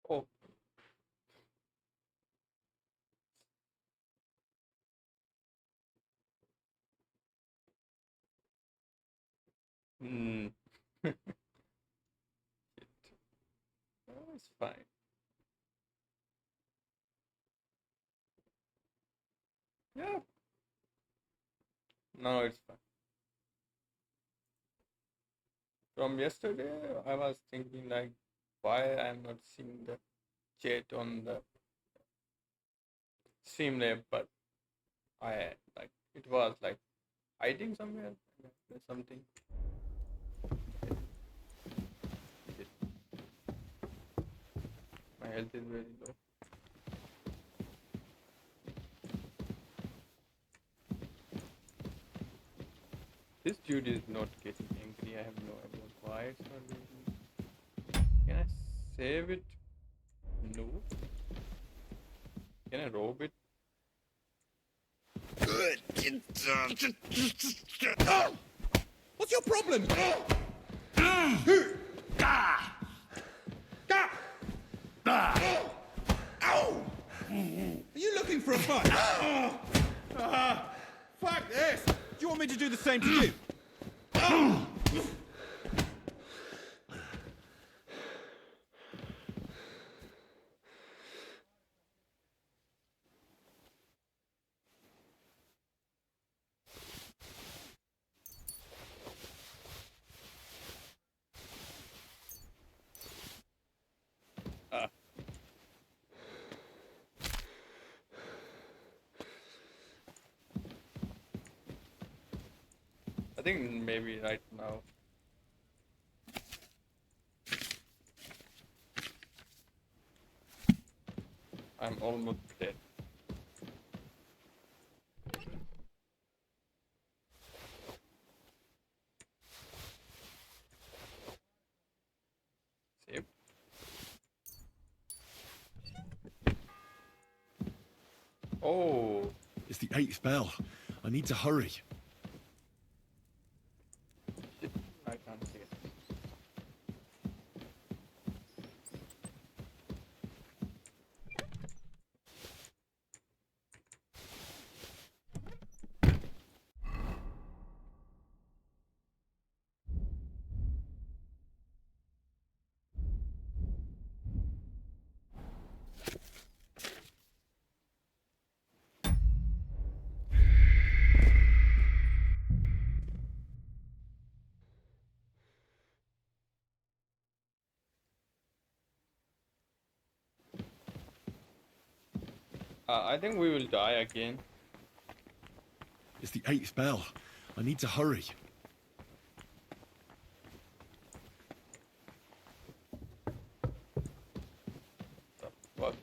Oh. Hmm. Oh, it's fine. Yeah. No, it's fine. From yesterday, I was thinking like, why I'm not seeing the chat on the Streamlab, but I like it was like hiding somewhere. There's something. Shit, my health is very low. This dude is not getting angry. I have no idea why it's not getting. Can I save it? No. Can I rob it? What's your problem? Ow! Are you looking for a fight? Fuck this! Do you want me to do the same to you? Ah, I think maybe right now. I'm almost dead. Saved. Oh, It's the 8th bell. I need to hurry. shit. I can't see it. I think we will die again. It's the 8th bell. I need to hurry. The fuck?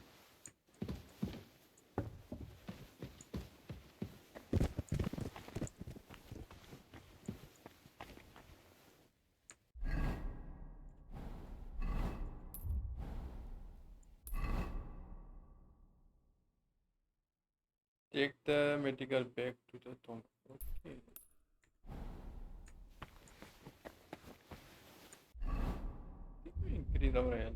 Take the medical back to the tomb. Okay. Increase our health.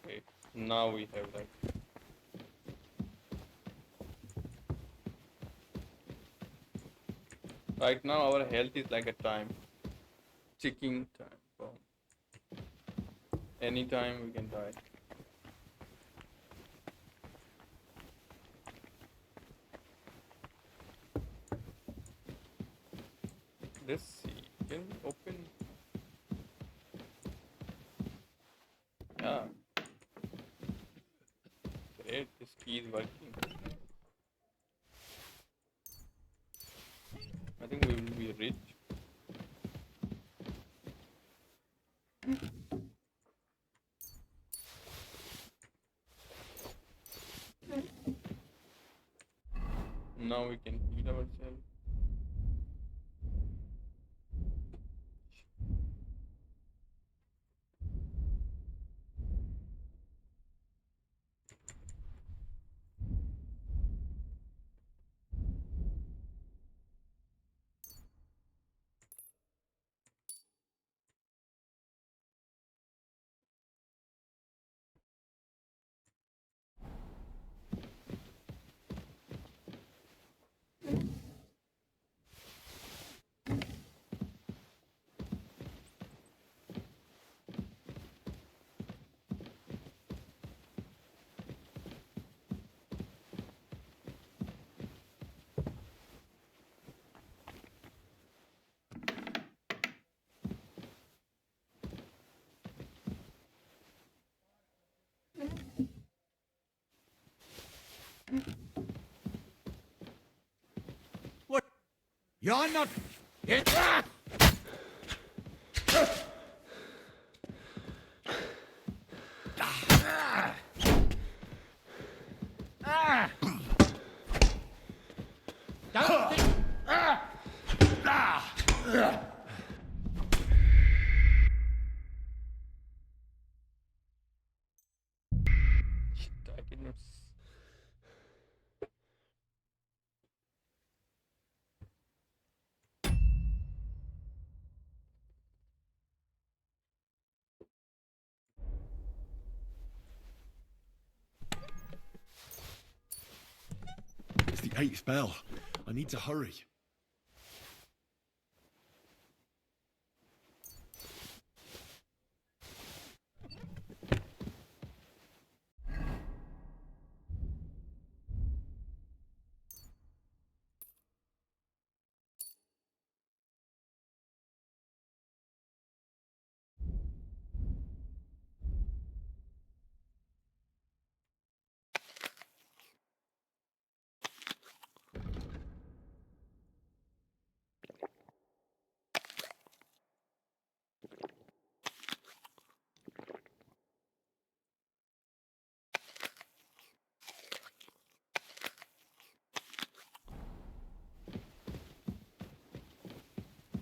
Okay. Now we have like. Right now our health is like a time. Ticking time bomb. Anytime we can die. Let's see. Can we open? Yeah. Great. This key is working. I think we will be rich. Now we can heal ourselves. What? You're not... It... Don't think... Shit, I cannot. It's the 8th bell. I need to hurry.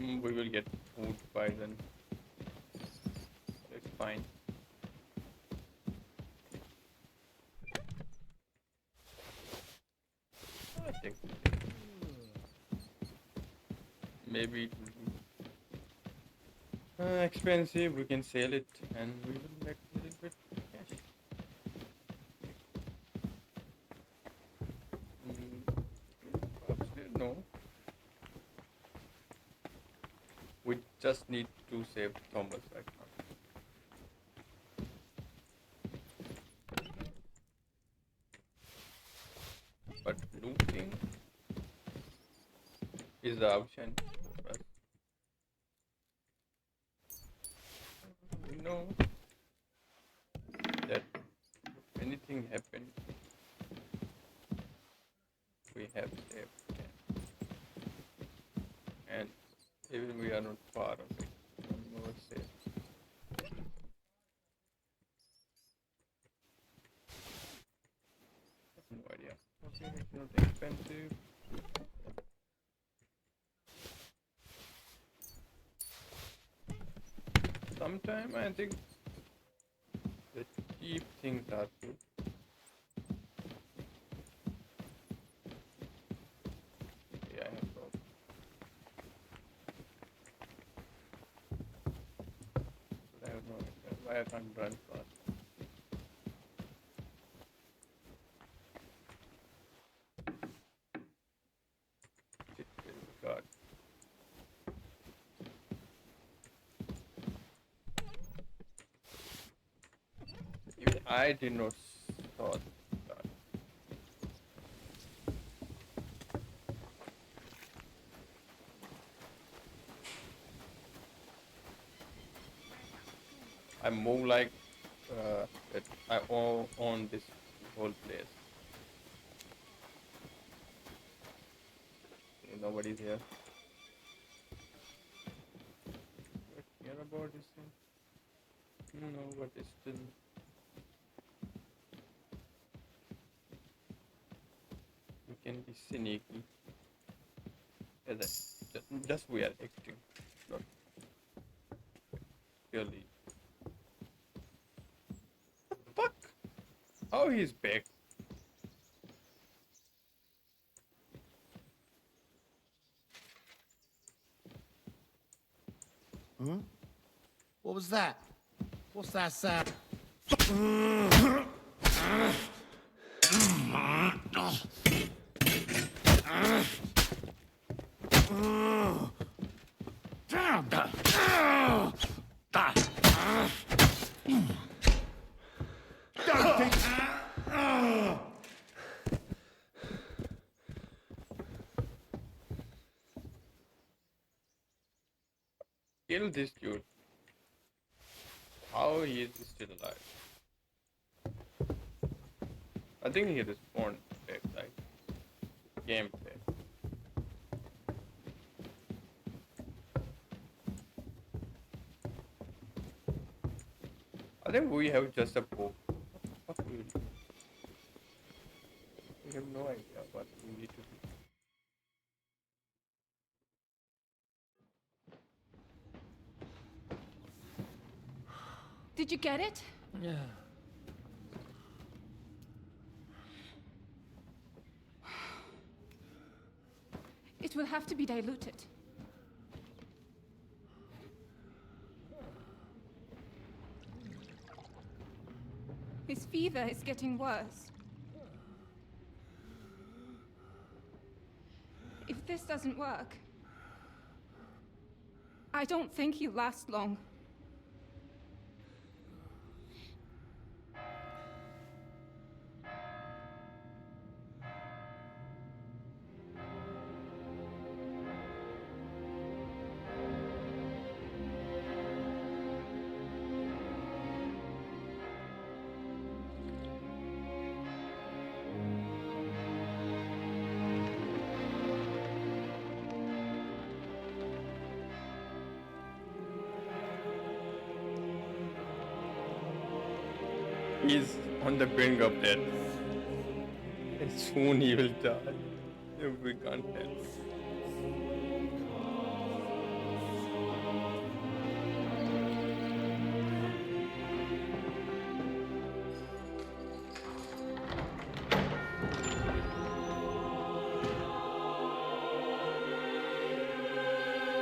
We will get food by then. It's fine. I think maybe it will be expensive. We can sell it and we will make a little bit cash. Upstairs, no. We just need to save Thomas right now. But looting is the option for us. We know that if anything happened, we have saved. And even we are not far of it, we are safe. No idea. Okay, it's not expensive. Sometimes I think the cheap things are good. Yeah, I have problem. I don't know why I can't run fast. Shit, where is the guard? Even I did not saw the guard. I move like that I own this whole place. Nobody's here. Care about this thing? No, but it's still. We can be sneaky. Just we are acting, not really. What the fuck? Oh, he's back. Huh? What was that? What's that sound? Kill this dude. How he is still alive? I think he respawned back, like gameplay. I think we have just a book. What we do? We have no idea what we need to do. Did you get it? Yeah. It will have to be diluted. His fever is getting worse. If this doesn't work, I don't think he'll last long. He's on the brink of death. And soon he will die. If we can't help.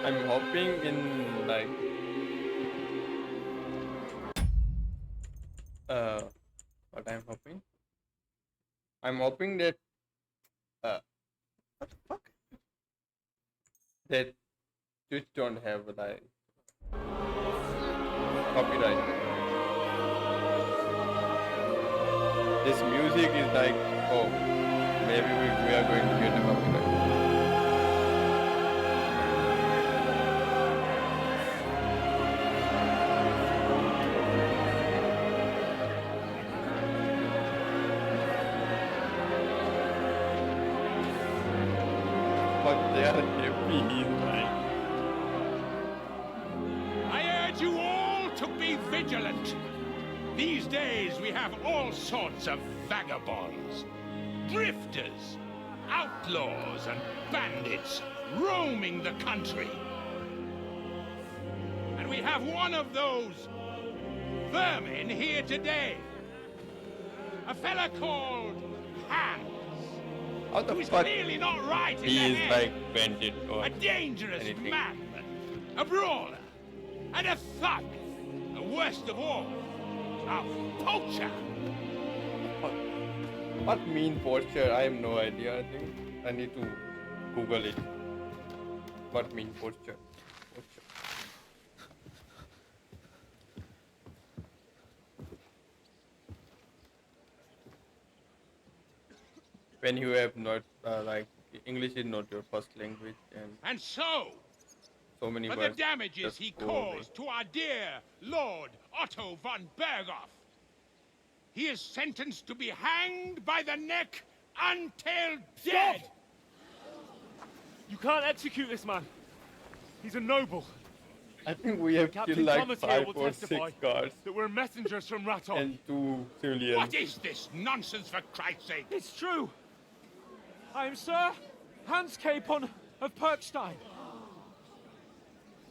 I'm hoping in like what I'm hoping? I'm hoping that what the fuck? That Twitch don't have like copyright. This music is like, oh, maybe we are going to get a copyright. But they are happy, like. I urge you all to be vigilant. These days we have all sorts of vagabonds, drifters, outlaws and bandits roaming the country. And we have one of those vermin here today. A fella called Hans. How the Who's fuck clearly not right in he the is head. like bandit or A dangerous anything. madman, a brawler, and a thug. The worst of all, a poacher. What mean posture? I have no idea. I think I need to Google it. What mean posture? When you have not like English is not your first language and So, so many for the words damages just he go away. caused to our dear Lord Otto von Berghoff, he is sentenced to be hanged by the neck until dead. You can't execute this man. He's a noble. I think we have Captain killed like Thomas here 5 will or 6 testify guards that we're messengers from Raton. and 2 civilians. What is this nonsense, for Christ's sake? It's true. I am Sir Hans Capon of Perkstein.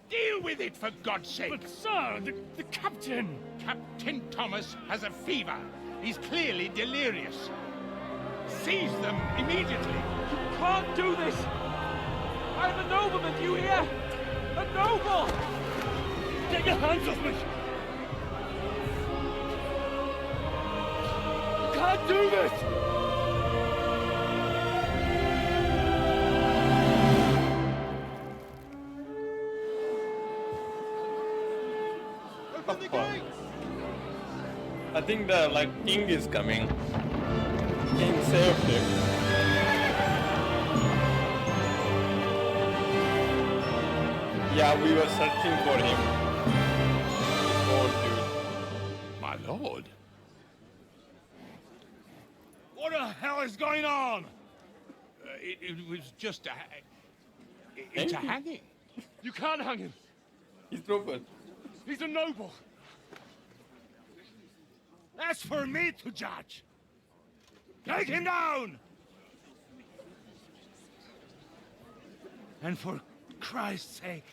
Deal with it, for God's sake! But, sir, the captain... Captain Thomas has a fever. He's clearly delirious. Seize them immediately. You can't do this! I am a nobleman, do you hear? A noble! Get your hands off me! You can't do this! Open the gates! I think the king is coming. King saved him. Yeah, we were searching for him. Oh, dude. My lord. What the hell is going on? It was just a... It's a hanging. You can't hang him. He's broken. He's a noble. That's for me to judge. Take him down! And for Christ's sake,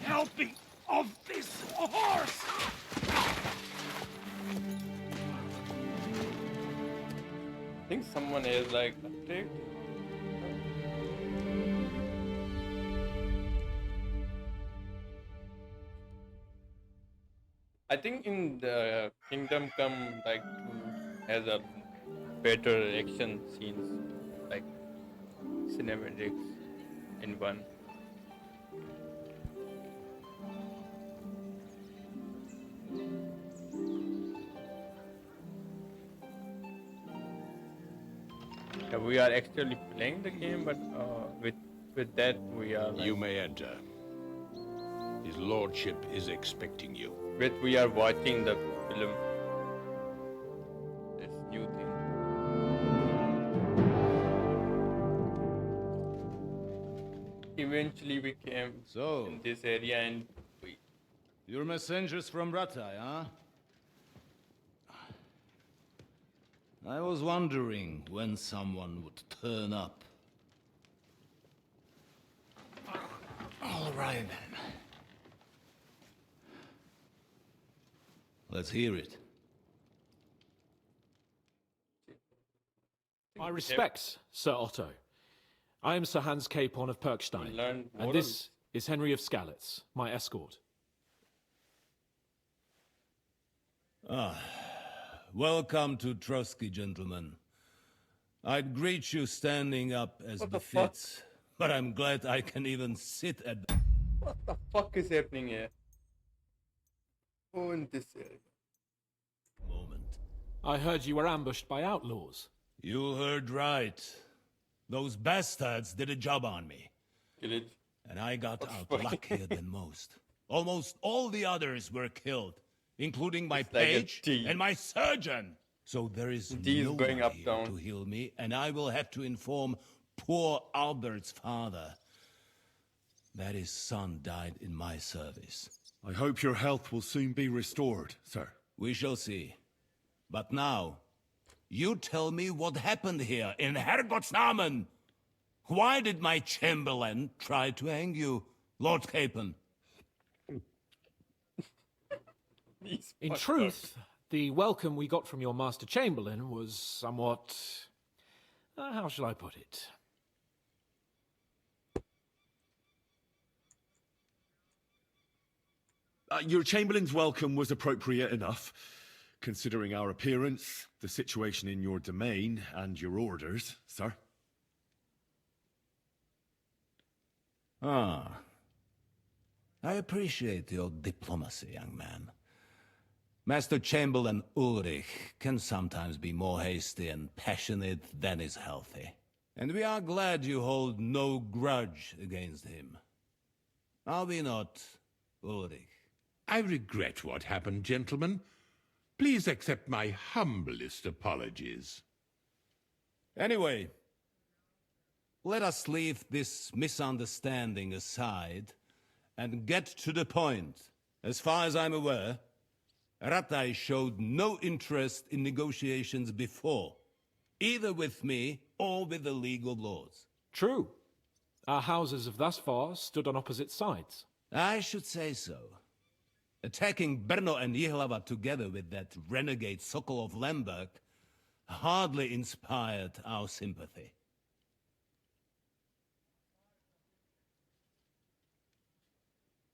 help me off this horse! I think someone is attacked. I think in the Kingdom Come has a better action scenes, like cinematics in one. Yeah, we are actually playing the game, but with that we are You may enter. His lordship is expecting you. we are watching the film. This new thing. Eventually we came So, in this area and we you're messengers from Ratai, huh? I was wondering when someone would turn up. All right, then. Let's hear it. My respects, Sir Otto. I am Sir Hans Capon of Perkstein, learned more and this is Henry of Skalitz, my escort. Welcome to Trotsky, gentlemen. I'd greet you standing up as What the befits, but I'm glad I can even sit at the what the fuck is happening here? Oh, in this area. moment. I heard you were ambushed by outlaws. You heard right. Those bastards did a job on me, Kill it. and I got out funny. luckier than most. Almost all the others were killed, including my It's like a page T. and my surgeon. So there is D is no going one up, here down. to heal me, and I will have to inform poor Albert's father that his son died in my service. I hope your health will soon be restored, sir. We shall see. But now, you tell me what happened here in Herrgottsnamen. Why did my chamberlain try to hang you, Lord Capon? These In fuckers. truth, the welcome we got from your Master Chamberlain was somewhat... how shall I put it? Your Chamberlain's welcome was appropriate enough, considering our appearance, the situation in your domain, and your orders, sir. Ah. I appreciate your diplomacy, young man. Master Chamberlain Ulrich can sometimes be more hasty and passionate than is healthy. And we are glad you hold no grudge against him. Are we not, Ulrich? I regret what happened, gentlemen. Please accept my humblest apologies. Anyway, let us leave this misunderstanding aside and get to the point. As far as I'm aware, Ratai showed no interest in negotiations before. either with me or with the League of Lords. True. Our houses have thus far stood on opposite sides. I should say so. Attacking Brno and Jihlava together with that renegade Sokol of Lemberg hardly inspired our sympathy.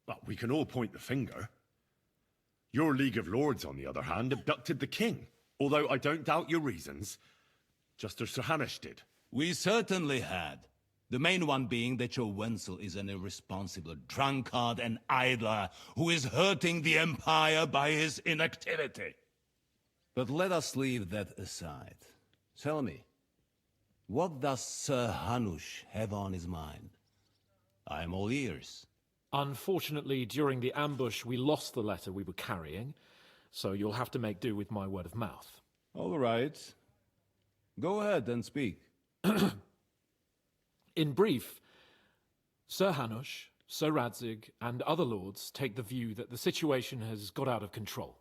But we can all point the finger. Your League of Lords, on the other hand, abducted the king. Although I don't doubt your reasons, just as Sir Hanush did. We certainly had. The main one being that your Wenzel is an irresponsible drunkard and idler who is hurting the Empire by his inactivity. But let us leave that aside. Tell me, what does Sir Hanush have on his mind? I am all ears. Unfortunately, during the ambush, we lost the letter we were carrying, so you'll have to make do with my word of mouth. All right. Go ahead and speak. In brief, Sir Hanush, Sir Radzig, and other lords take the view that the situation has got out of control.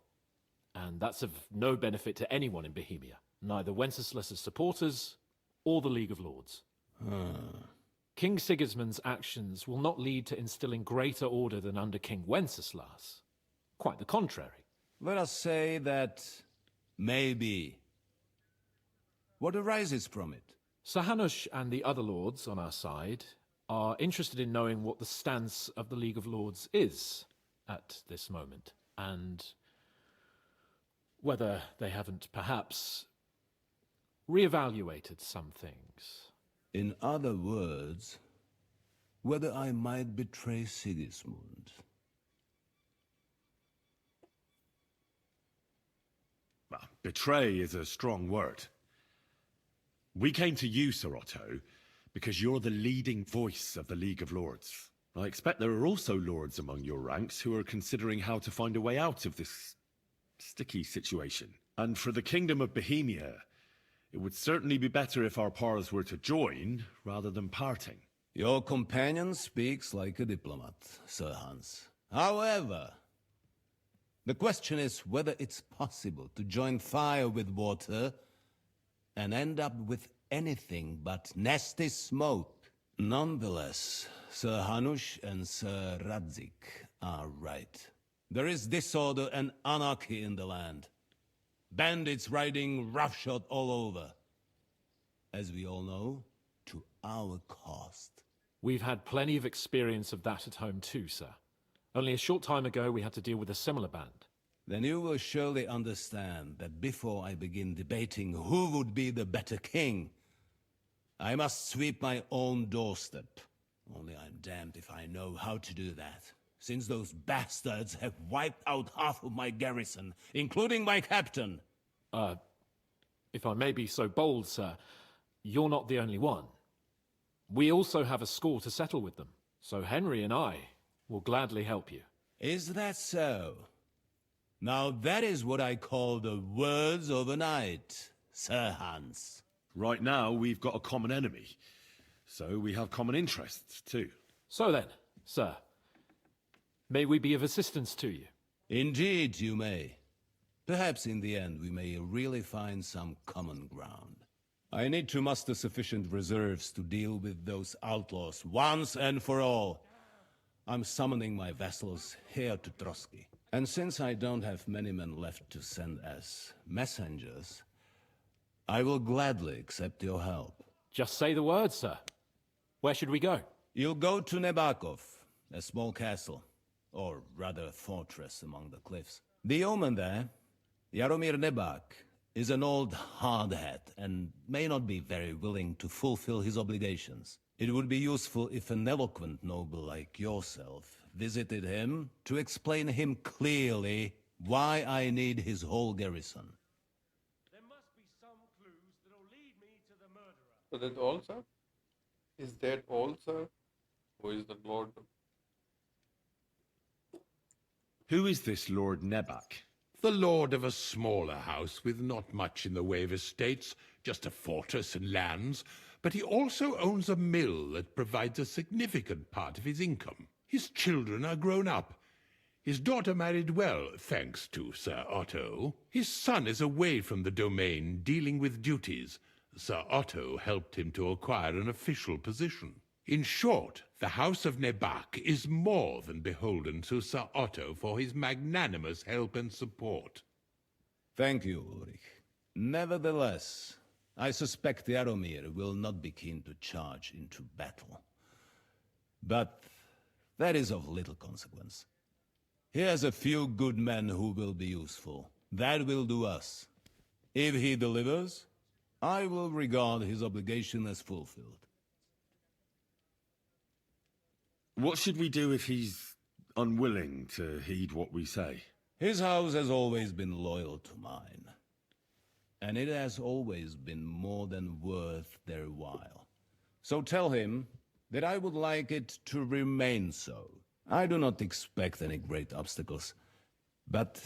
And that's of no benefit to anyone in Bohemia, neither Wenceslas's supporters or the League of Lords. King Sigismund's actions will not lead to instilling greater order than under King Wenceslas. Quite the contrary. Let us say that maybe. What arises from it? Sir Hanush and the other lords on our side are interested in knowing what the stance of the League of Lords is at this moment, and whether they haven't perhaps reevaluated some things. In other words, whether I might betray Sigismund. Well, betray is a strong word. We came to you, Sir Otto, because you're the leading voice of the League of Lords. I expect there are also lords among your ranks who are considering how to find a way out of this sticky situation. And for the Kingdom of Bohemia, it would certainly be better if our paths were to join rather than parting. Your companion speaks like a diplomat, Sir Hans. However, the question is whether it's possible to join fire with water and end up with anything but nasty smoke. Nonetheless, Sir Hanush and Sir Radzig are right. There is disorder and anarchy in the land. Bandits riding roughshod all over. As we all know, to our cost. We've had plenty of experience of that at home too, sir. Only a short time ago we had to deal with a similar band. Then you will surely understand that before I begin debating who would be the better king, I must sweep my own doorstep. Only I'm damned if I know how to do that, since those bastards have wiped out half of my garrison, including my captain. If I may be so bold, sir, you're not the only one. We also have a score to settle with them, so Henry and I will gladly help you. Is that so? Now that is what I call the words of a knight, Sir Hans. Right now, we've got a common enemy, so we have common interests too. So then, sir, may we be of assistance to you? Indeed you may. Perhaps in the end we may really find some common ground. I need to muster sufficient reserves to deal with those outlaws once and for all. I'm summoning my vassals here to Trotsky. And since I don't have many men left to send as messengers, I will gladly accept your help. Just say the word, sir. Where should we go? You'll go to Nebakov, a small castle, or rather a fortress among the cliffs. The yeoman there, Jaromir Nebak, is an old hardhat and may not be very willing to fulfill his obligations. It would be useful if an eloquent noble like yourself visited him to explain him clearly why I need his whole garrison. There must be some clues that'll lead me to the murderer. So that all, sir? Is that all, sir? Who is the Lord? Who is this Lord Nebak? The lord of a smaller house with not much in the way of estates, just a fortress and lands, but he also owns a mill that provides a significant part of his income. His children are grown up. His daughter married well, thanks to Sir Otto. His son is away from the domain, dealing with duties, Sir Otto helped him to acquire an official position. In short, the House of Nebak is more than beholden to Sir Otto for his magnanimous help and support. Thank you, Ulrich. Nevertheless, I suspect Jaromir will not be keen to charge into battle. But that is of little consequence. He has a few good men who will be useful. That will do us. If he delivers, I will regard his obligation as fulfilled. What should we do if he's unwilling to heed what we say? His house has always been loyal to mine. And it has always been more than worth their while. So tell him that I would like it to remain so. I do not expect any great obstacles, but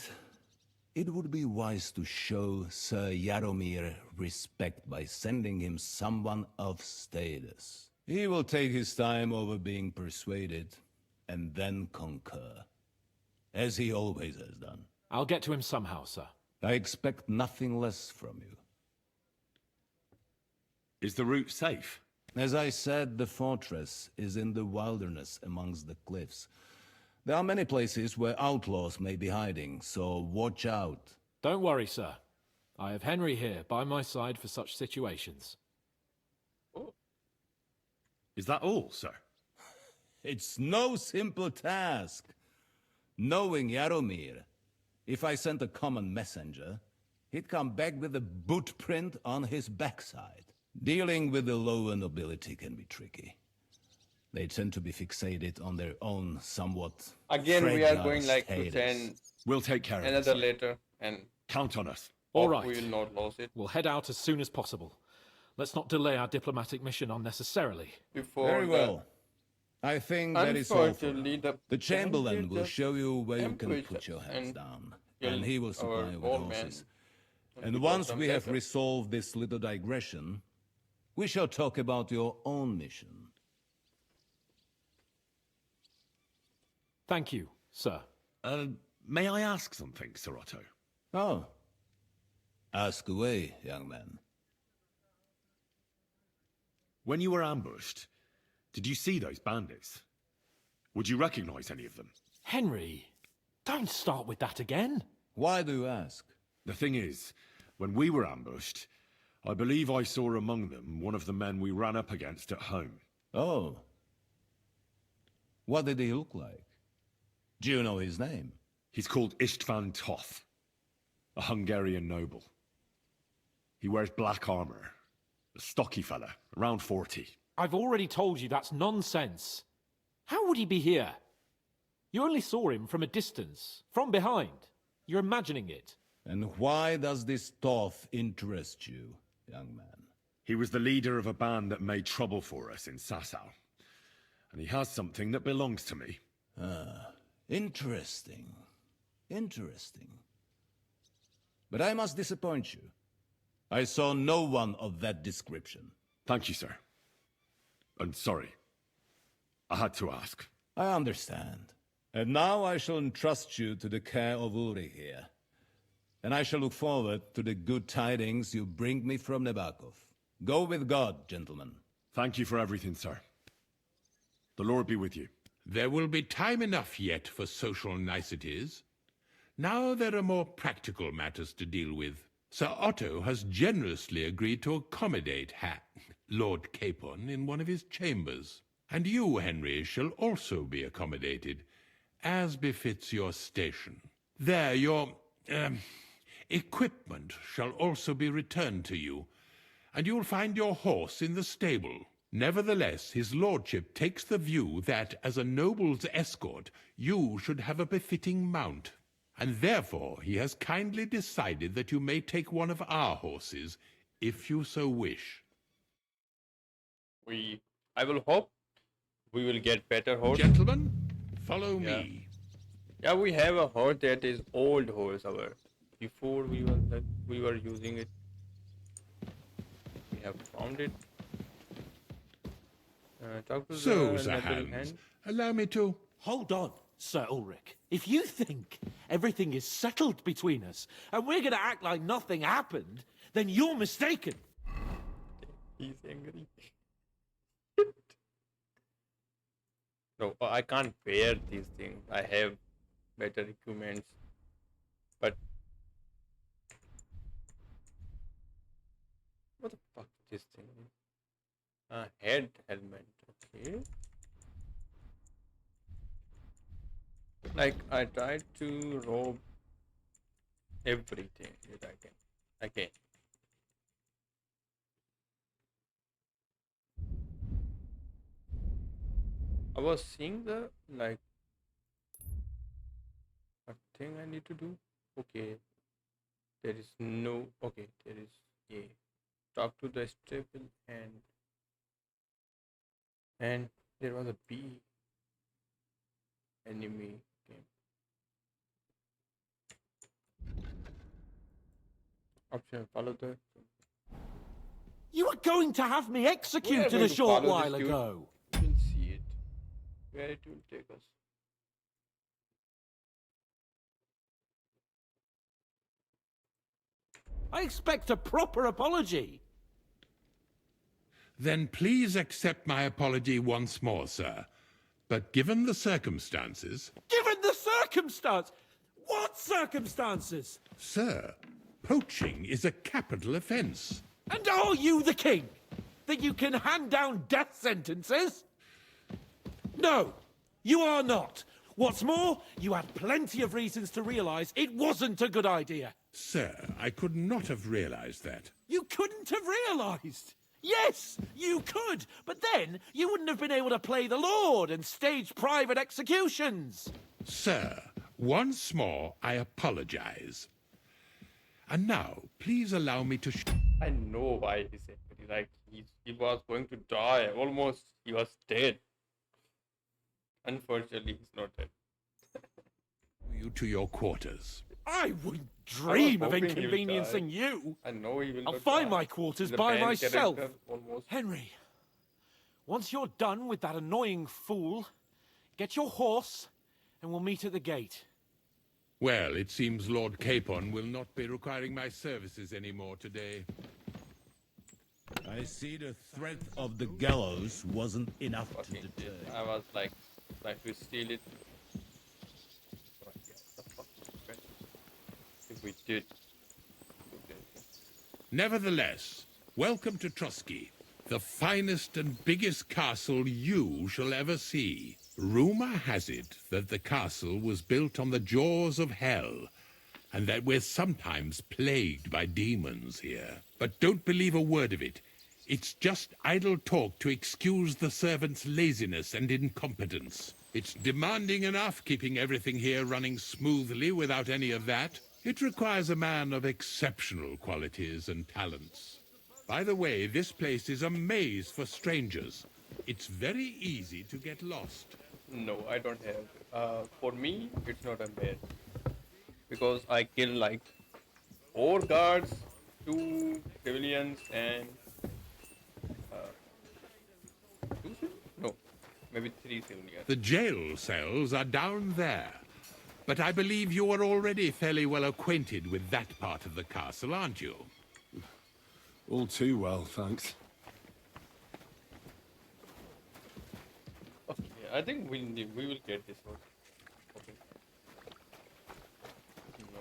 it would be wise to show Sir Jaromir respect by sending him someone of status. He will take his time over being persuaded, and then concur, as he always has done. I'll get to him somehow, sir. I expect nothing less from you. Is the route safe? As I said, the fortress is in the wilderness amongst the cliffs. There are many places where outlaws may be hiding, so watch out. Don't worry, sir. I have Henry here by my side for such situations. Is that all, sir? It's no simple task. Knowing Jaromir, if I sent a common messenger, he'd come back with a boot print on his backside. Dealing with the lower nobility can be tricky. They tend to be fixated on their own somewhat Again, we are fragile going like to status. send We'll take care of another it. letter and Count on us. All hope right. we will not lose it We'll head out as soon as possible. Let's not delay our diplomatic mission unnecessarily. before Very the- well. I think that is all for now. Unfortunately, The Chamberlain will just show you where you can temperature put your hands and down, kill and he will supply our you with old man horses. and And become once some we have better. resolved this little digression, we shall talk about your own mission. Thank you, sir. May I ask something, Sir Otto? Oh. Ask away, young man. When you were ambushed, did you see those bandits? Would you recognize any of them? Henry, don't start with that again. Why do you ask? The thing is, when we were ambushed, I believe I saw among them one of the men we ran up against at home. Oh. What did he look like? Do you know his name? He's called Istvan Toth, a Hungarian noble. He wears black armor, a stocky fella, around 40. I've already told you that's nonsense. How would he be here? You only saw him from a distance, from behind. You're imagining it. And why does this Toth interest you, young man? He was the leader of a band that made trouble for us in Sasau. And he has something that belongs to me. Interesting. Interesting. But I must disappoint you. I saw no one of that description. Thank you, sir. And sorry. I had to ask. I understand. And now I shall entrust you to the care of Uri here. And I shall look forward to the good tidings you bring me from Nebakov. Go with God, gentlemen. Thank you for everything, sir. The Lord be with you. There will be time enough yet for social niceties. Now there are more practical matters to deal with. Sir Otto has generously agreed to accommodate Lord Capon in one of his chambers. And you, Henry, shall also be accommodated, as befits your station. There, your equipment shall also be returned to you, and you'll find your horse in the stable. Nevertheless, his lordship takes the view that, as a noble's escort, you should have a befitting mount, and therefore he has kindly decided that you may take one of our horses, if you so wish. I will hope we will get better horse. Gentlemen, follow me. Yeah, we have a horse that is old horse. Before we were using it. We have found it. Talk to So, the Sir neighboring Hans, hand. allow me to... Hold on, Sir Ulrich. If you think everything is settled between us, and we're going to act like nothing happened, then you're mistaken. He's angry. No, I can't wear these things. I have better equipments. But what the fuck is this thing? Head helmet. Okay. Like I tried to rob everything that I can. Okay. I was seeing the like a thing I need to do. Okay. There is no. Okay. There is a. Talk to the staple and there was a bee enemy game. Option follow the. You were going to have me We are executed going a to short follow while this dude. ago. You will see it. Where it will take us. I expect a proper apology. Then please accept my apology once more, sir. But given the circumstances... Given the circumstance! What circumstances? Sir, poaching is a capital offence. And are you the king? That you can hand down death sentences? No, you are not. What's more, you had plenty of reasons to realise it wasn't a good idea. Sir, I could not have realised that. You couldn't have realised. Yes, you could, but then you wouldn't have been able to play the Lord and stage private executions. Sir, once more I apologise. And now, please allow me to... I know why he's angry. Like he was going to die. Almost he was dead. Unfortunately, he's not dead. you to your quarters. I wouldn't dream of hoping he will inconveniencing you. I know he will. I'll not find die. my quarters He's a by bad myself. character, almost. Henry, once you're done with that annoying fool, get your horse and we'll meet at the gate. Well, it seems Lord Capon will not be requiring my services anymore today. I see the threat of the gallows wasn't enough to Fucking deter. shit. I was like trying to steal it. But yeah, the fuck is it? If we did. Nevertheless, welcome to Trusky, the finest and biggest castle you shall ever see. Rumor has it that the castle was built on the jaws of hell, and that we're sometimes plagued by demons here. But don't believe a word of it. It's just idle talk to excuse the servants' laziness and incompetence. It's demanding enough keeping everything here running smoothly without any of that. It requires a man of exceptional qualities and talents. By the way, this place is a maze for strangers. It's very easy to get lost. No, I don't have. For me, it's not a maze. Because I kill like 4 guards, 2 civilians, and 2 no, maybe 3 civilians. The jail cells are down there. But I believe you are already fairly well acquainted with that part of the castle, aren't you? All too well, thanks. Okay, I think we will get this one. Okay. No.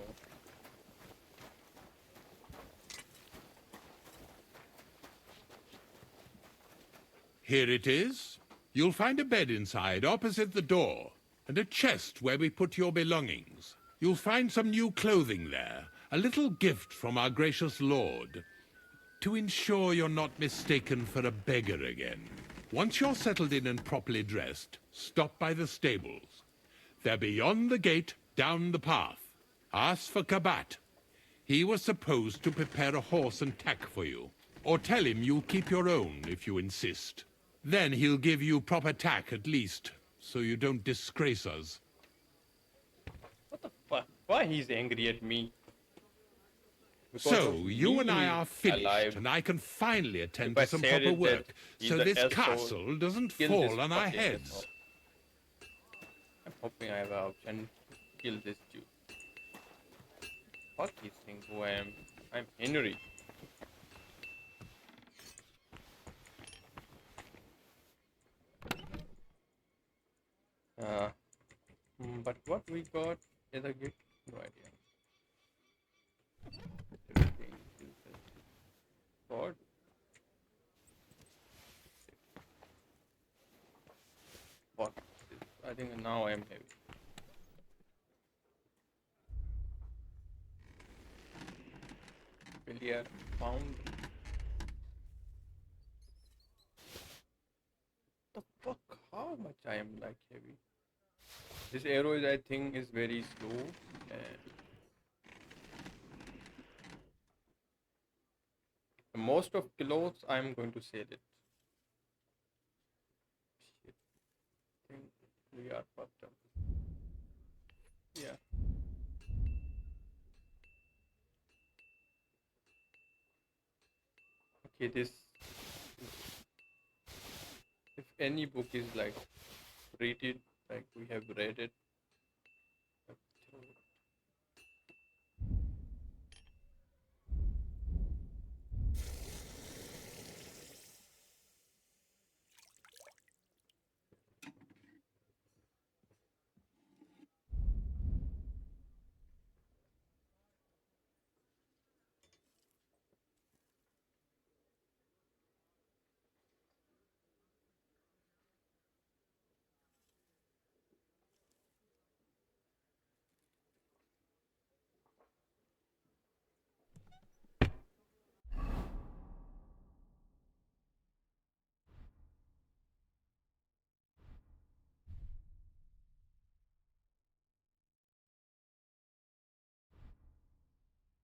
Here it is. You'll find a bed inside, opposite the door, and a chest where we put your belongings. You'll find some new clothing there, a little gift from our gracious lord, to ensure you're not mistaken for a beggar again. Once you're settled in and properly dressed, stop by the stables. They're beyond the gate, down the path. Ask for Kabat. He was supposed to prepare a horse and tack for you. Or tell him you'll keep your own if you insist. Then he'll give you proper tack at least, so you don't disgrace us. What the fuck? Why he's angry at me? Because So, of you and I me are finished, alive. and I can finally attend If I to some said proper it that work, he's so the this asshole, castle doesn't kill fall this on our fucking heads. asshole. I'm hoping I have an option to kill this dude. Fuck these things who I am. I'm Henry. But what we got is a gift? No idea. Everything uses sword. What? I think now I am heavy. Failure found. The fuck? How much I am like heavy? This arrow is, I think, is very slow. Most of clothes I am going to sell it. Shit. I think we are fucked up. Yeah. Okay, this. If any book is like rated, like we have read it.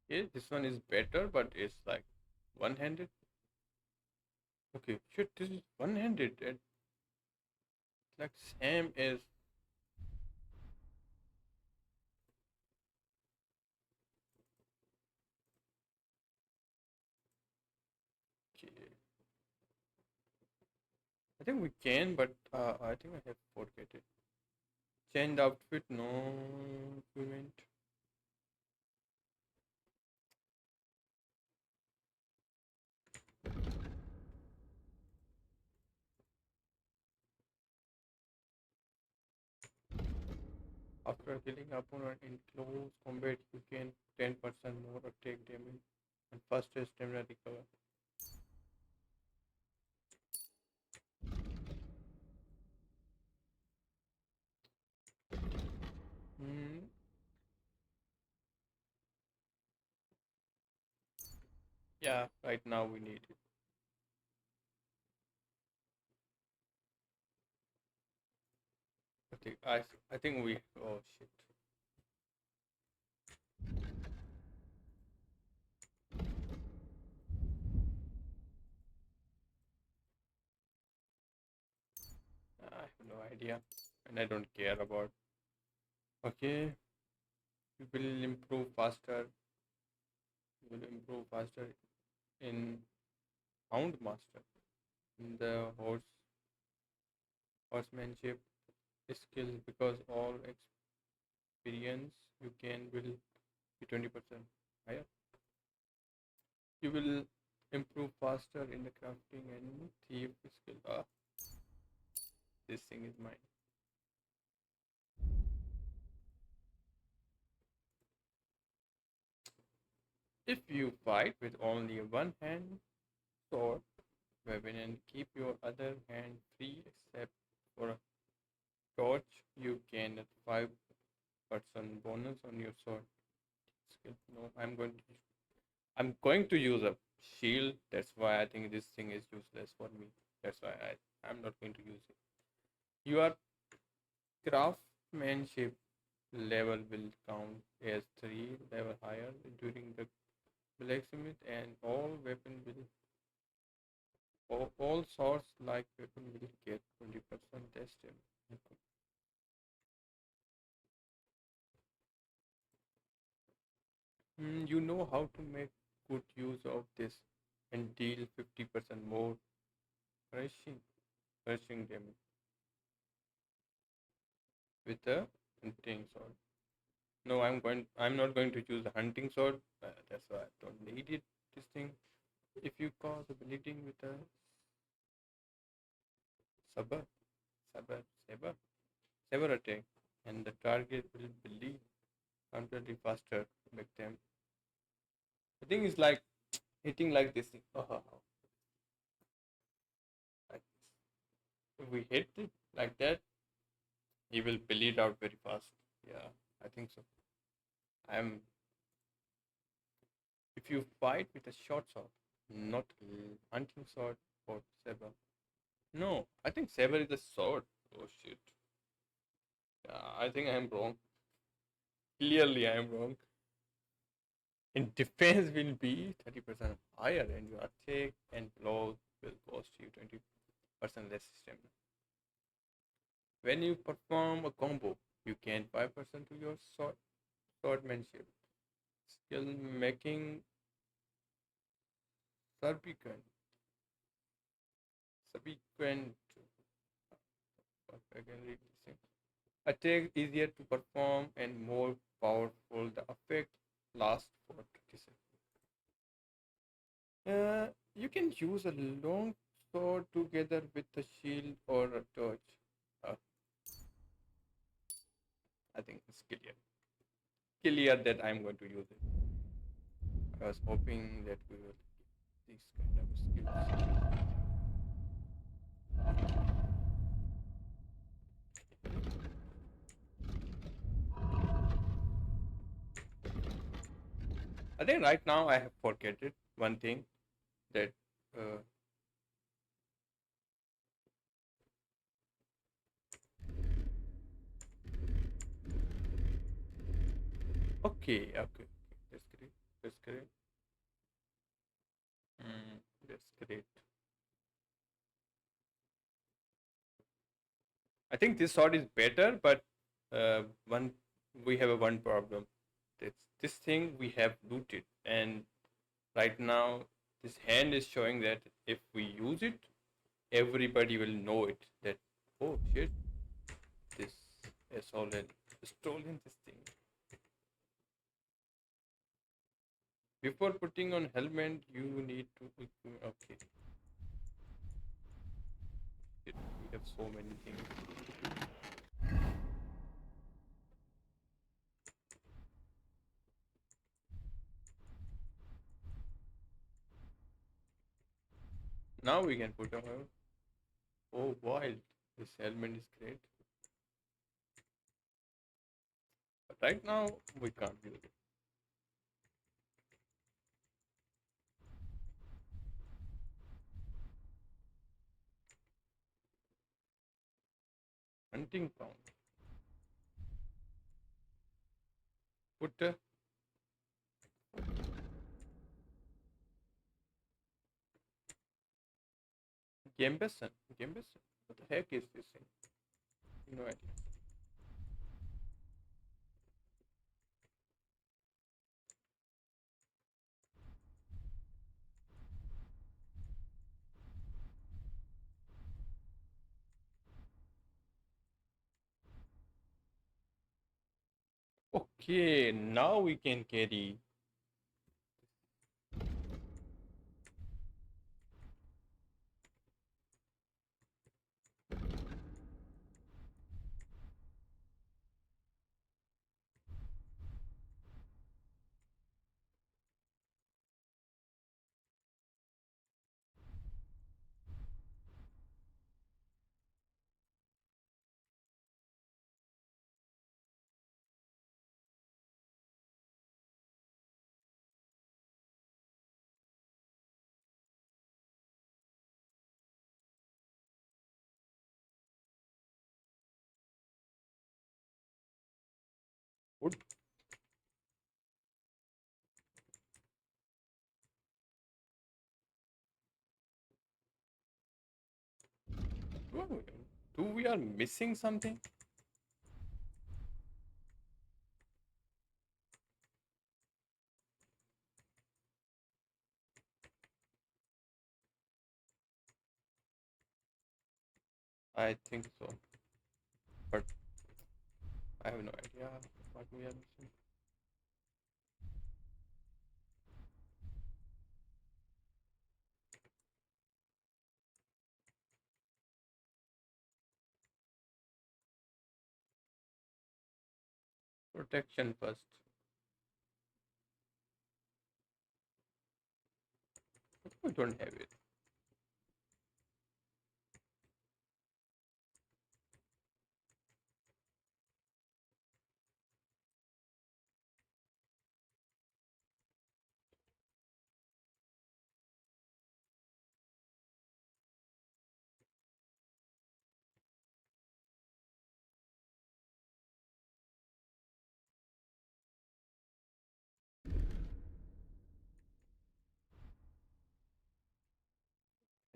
Okay, this one is better, but it's like one-handed. Okay, shit, this is one-handed. It's like same as. Okay. I think we can, but I think I have forget it. Change the outfit, no improvement. After killing opponent in close combat, you gain 10% more attack damage and faster stamina recover. Hmm. Yeah, right now we need it. I think we. Oh shit. I have no idea, and I don't care about. Okay, you will improve faster. You will improve faster in Hound Master. In the horsemanship skills, because all experience you can will be 20% higher. You will improve faster in the crafting and thief skill. This thing is mine. If you fight with only one hand sword weapon and keep your other hand free except for a torch, you gain a 5% bonus on your sword skill. No, I'm going to use a shield. That's why I think this thing is useless for me. That's why I'm not going to use it. Your craftsmanship level will count as 3 level higher during the blacksmith, and all sorts like weapon will get 20% less damage. You know how to make good use of this and deal 50% more crushing damage with a hunting sword. No, I'm not going to use the hunting sword. That's why I don't need it. This thing. If you cause a bleeding with a saber, saber, saber attack. and the target will bleed completely faster to make them. The thing is like hitting like this thing. Like this. If we hit it like that, he will bleed out very fast. Yeah, I think so. I'm. If you fight with a short sword, not hunting sword or saber. No, I think saber is a sword. Oh shit. I think I am wrong. Clearly, I am wrong. In defense will be 30% higher, and your attack and blow will cost you 20% less stamina. When you perform a combo, you gain 5% to your swordmanship. Skill making subsequent. Subsequent. I can read this thing. Attack easier to perform and more powerful. The effect lasts for 30 seconds. You can use a long sword together with a shield or a torch. Uh, I think it's clear. Clear that I'm going to use it. I was hoping that we will get these kind of skills. I think right now I have forgotten one thing that uh, okay, that's great, that's great. That's great. I think this sword is better, but one we have a one problem. It's this thing we have looted, and right now this hand is showing that if we use it, everybody will know it. That oh shit, this has already stolen this thing. Before putting on helmet, you need to okay. Shit, we have so many things. Now we can put on. Oh, wild! This helmet is great. But right now we can't use it. Hunting ground. Put Gambeson. Gambeson. What the heck is this thing? No idea. Okay, now we can carry. Wood. Oh, do we are missing something? I think so, but I have no idea what we are missing. Protection first. We don't have it.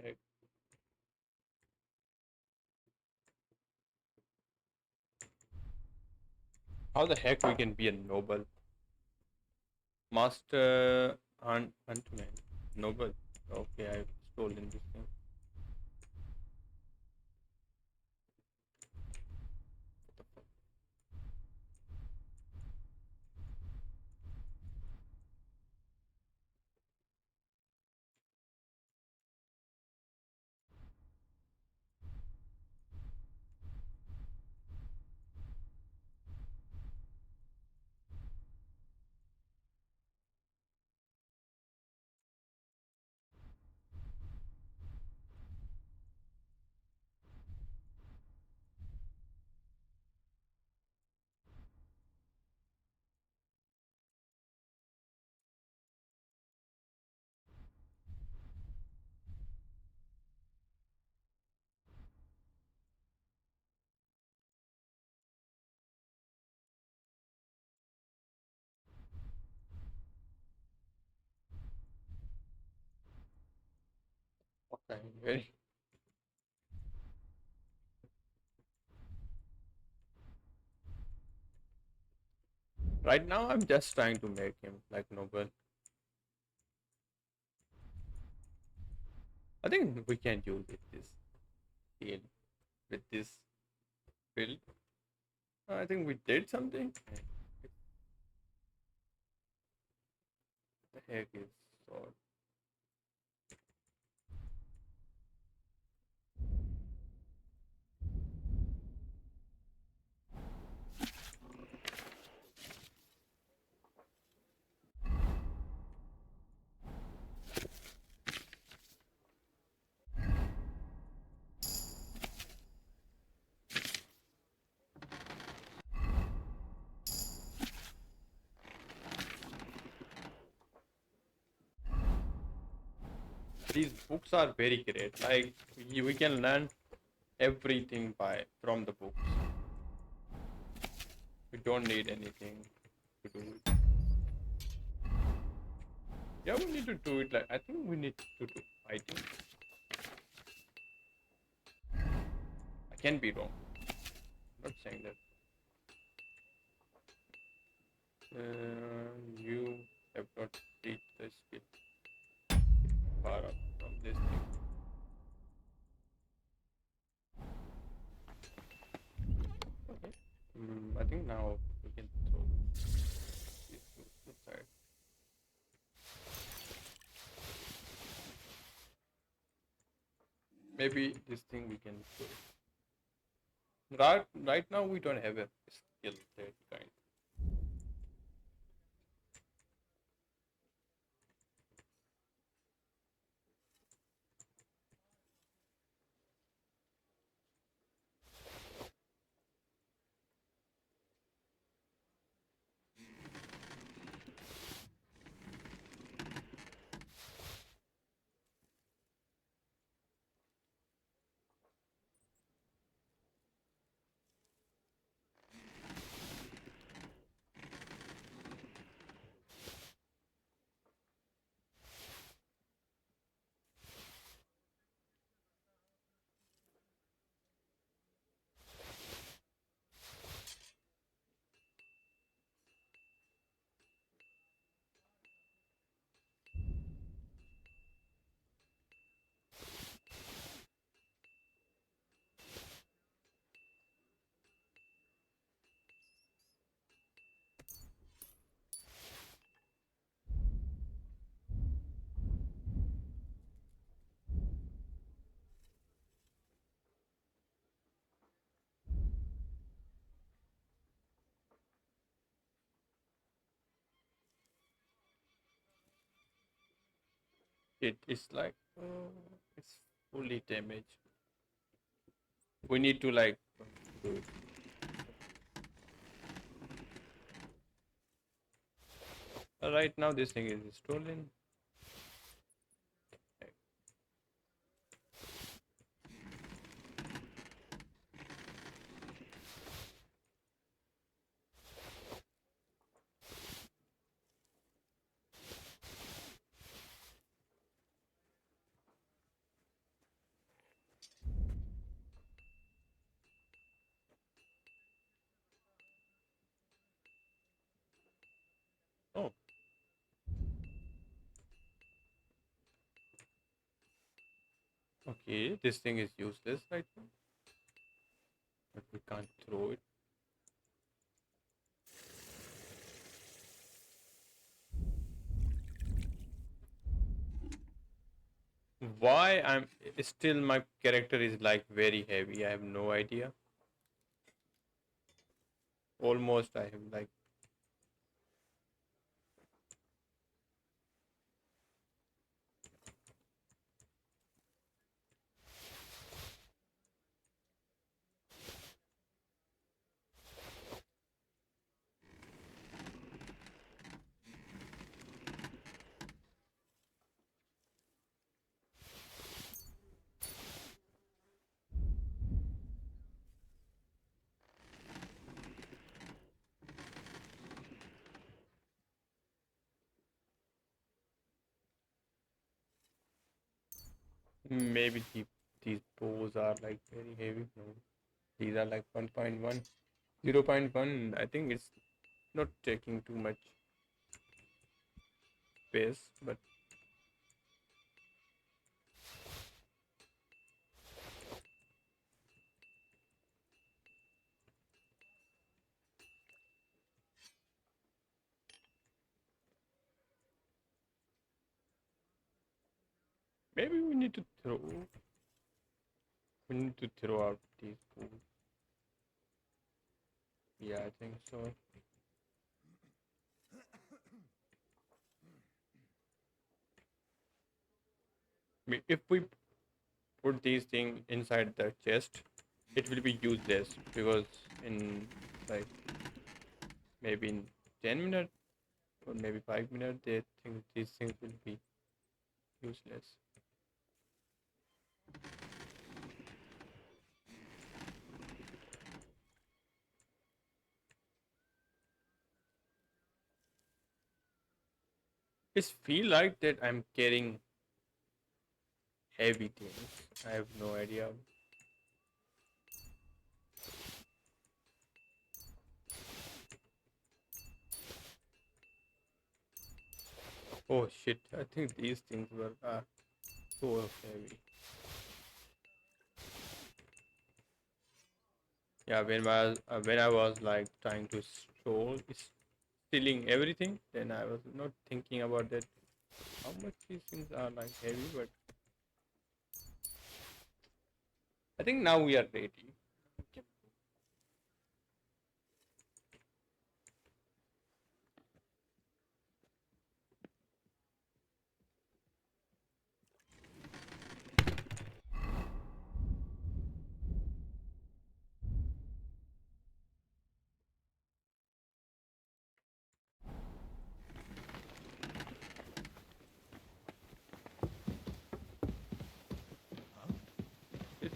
Heck. How the heck we can be a noble? Master Huntman. Noble. Okay, I've stolen this thing. Okay, very. Right now, I'm just trying to make him like noble. I think we can use it this deal with this build. I think we did something. What the heck is sword? These books are very great. Like we can learn everything by from the books. We don't need anything to do it. Yeah, we need to do it like I think we need to do fighting. I can be wrong. I'm not saying that. You have not reached the skill far up from this thing. Okay. I think now we can throw these two aside. Maybe this thing we can do. Right now we don't have a skill that kind. It is like it's fully damaged. We need to like do it. Right now this thing is stolen. Oh, okay. This thing is useless right now, but we can't throw it. Why I'm still my character is like very heavy. I have no idea. Almost I have like maybe these bows are like very heavy. No, these are like 1.1, 0.1. I think it's not taking too much space, but maybe we need to throw out these bows. Yeah, I think so. If we put these things inside the chest, it will be useless because in like maybe in 10 minutes or maybe 5 minutes they think these things will be useless. It feel like that I'm carrying heavy things. I have no idea. Oh shit! I think these things were so heavy. Yeah, when I was like trying to stealing everything, then I was not thinking about that how much these things are like heavy. But I think now we are ready. Okay. It,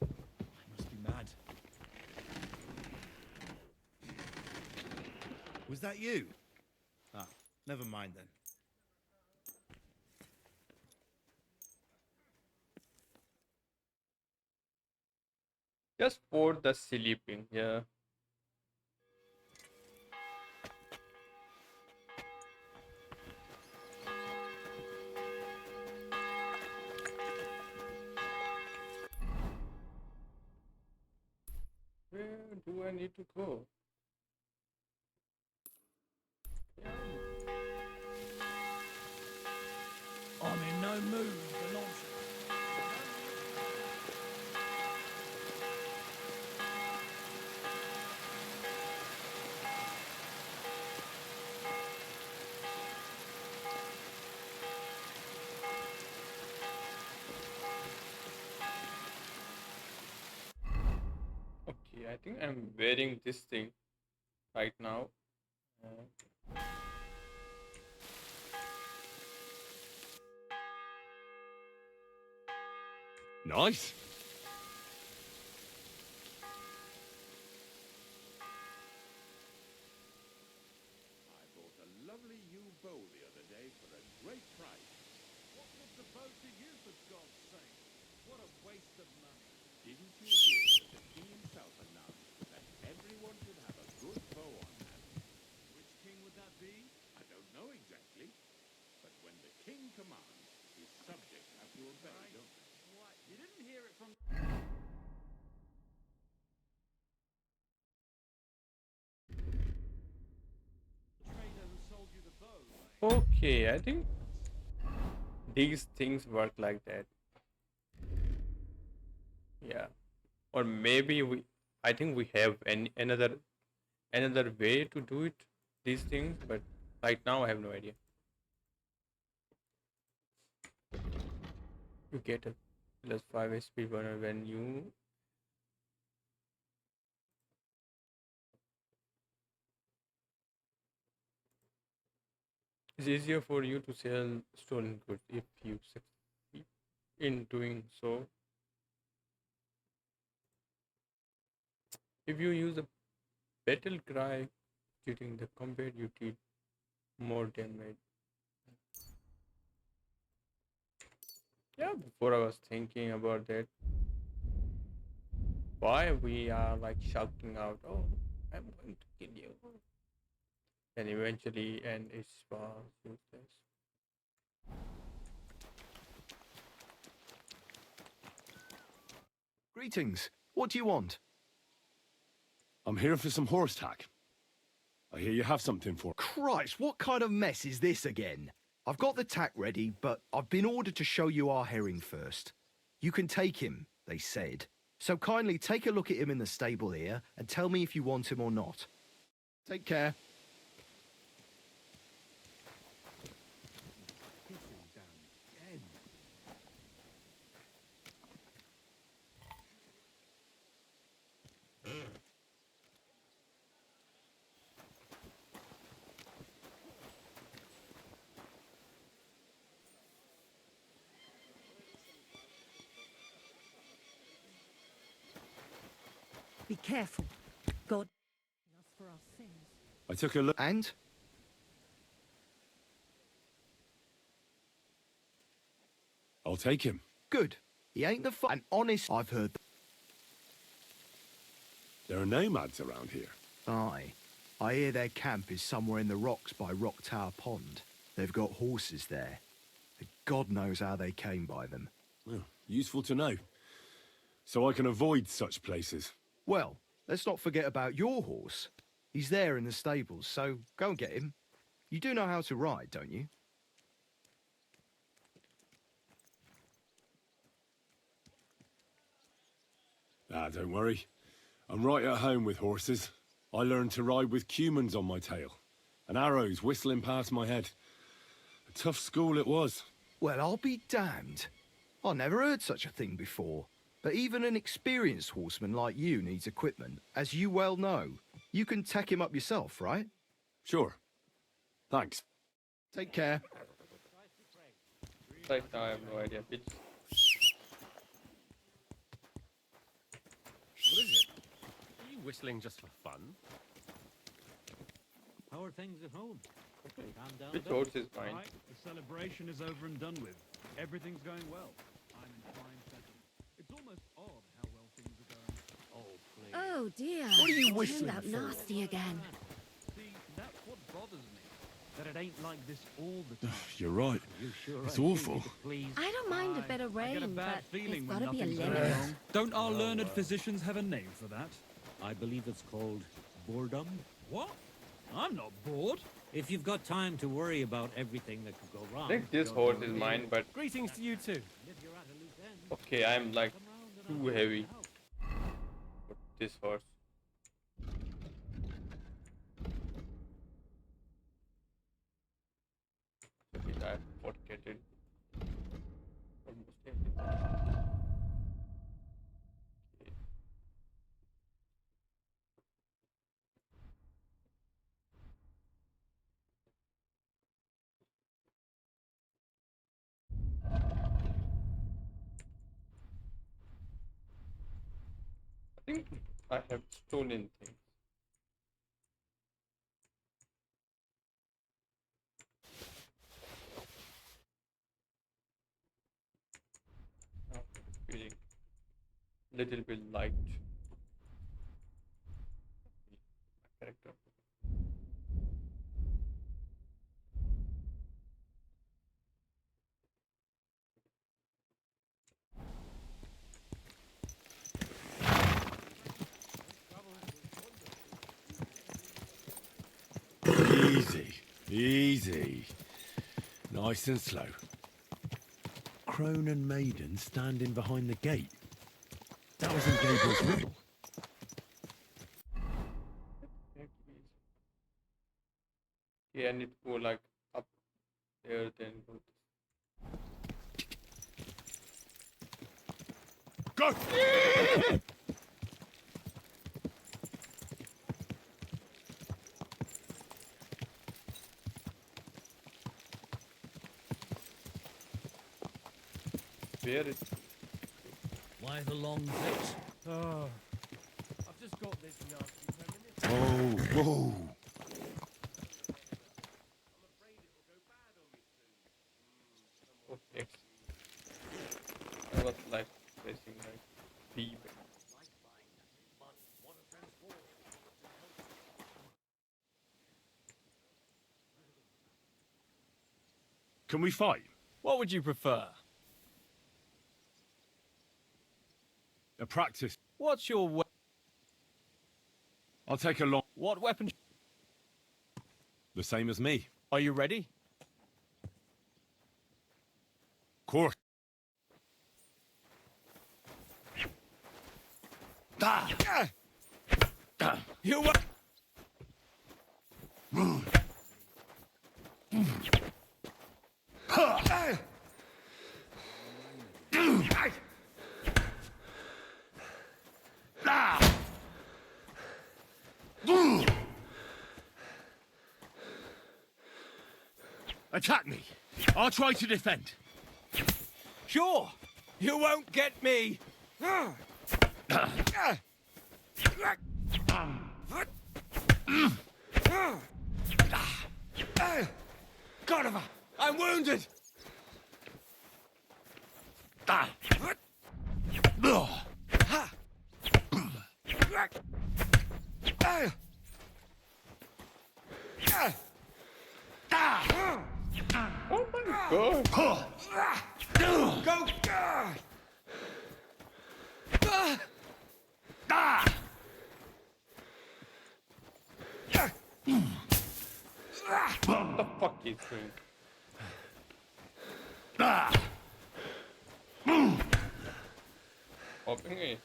I must be mad. Was that you? Ah, never mind then. just for the sleeping. Yeah. Where do I need to go? Yeah. I'm in no mood for nonsense. I'm wearing this thing right now. Uh, Nice. I bought a lovely new bow the other day for a great price. What was the boat to you, for God's sake? What a waste of money. Didn't you hear that the king himself announced that everyone should have a good bow on hand? Which king would that be? I don't know exactly, but when the king commands, his subjects have to obey, don't they? What? You didn't hear it from... trader who sold you the bow. okay, I think these things work like that. Yeah, or maybe I think we have another way to do it. These things, but right now I have no idea. You get a +5 SP burner when you it's easier for you to sell stolen goods if you succeed in doing so. If you use a battle cry during the combat, you did more damage. Yeah, before I was thinking about that, why we are like shouting out, "Oh, I'm going to kill you," and eventually, and it was useless. Greetings. What do you want? I'm here for some horse tack. I hear you have something for. Christ, what kind of mess is this again? I've got the tack ready, but I've been ordered to show you our herring first. You can take him, they said. So kindly take a look at him in the stable here and tell me if you want him or not. Take care. Be careful. God us for our sins. I took a look. And? I'll take him. Good. He ain't the and honest. I've heard. There are nomads around here. Aye. I hear their camp is somewhere in the rocks by Rock Tower Pond. They've got horses there. God knows how they came by them. Oh, useful to know. So I can avoid such places. Well, let's not forget about your horse. He's there in the stables, so go and get him. You do know how to ride, don't you? Ah, don't worry. I'm right at home with horses. I learned to ride with cumans on my tail, and arrows whistling past my head. A tough school it was. Well, I'll be damned. I never heard such a thing before. But even an experienced horseman like you needs equipment, as you well know. You can tack him up yourself, right? Sure. Thanks. Take care. Right now, I have no idea. What is it? Are you whistling just for fun? How are things at home? Calm down. Which horse is mine? Right, the celebration is over and done with. Everything's going well. I'm in fine settlement. It's almost odd how well things are going. Oh, please. Oh dear. What are you It whistling turned out for? nasty again. See, that's what bothers me. That it ain't like this all the time. You're right. You sure It's I keep awful. it, please? I don't mind a bit of I get a rain, bad but feeling there's when gotta be a nothing's going limit. wrong. Don't our learned physicians have a name for that? I believe it's called boredom. What? I'm not bored. If you've got time to worry about everything that could go wrong. I think this don't horse do is it. mine, but Greetings to you too. If you're at a loose end, okay, I'm like come round and too I'll heavy help. for this horse. Okay, I've forgotten almost everything. Okay. think I have stolen things. Oh, feeling little bit light. My character. Easy, easy. Nice and slow. Crone and Maiden standing behind the gate. That was in Gabriel's riddle. Yeah, I need to go like up there, then go. Go! Where is? Why the long visit? Oh, I've just got this nasty premonition. Oh, whoa. Okay. I was like pressing like B. Can we fight? What would you prefer? A practice. What's your I'll take a long... What weapon? The same as me. Are you ready? Course. You what? Attack me. I'll try to defend. Sure. You won't get me. Cordova, I'm wounded. Oh my god! Go! What the fuck is doing? Hopping me.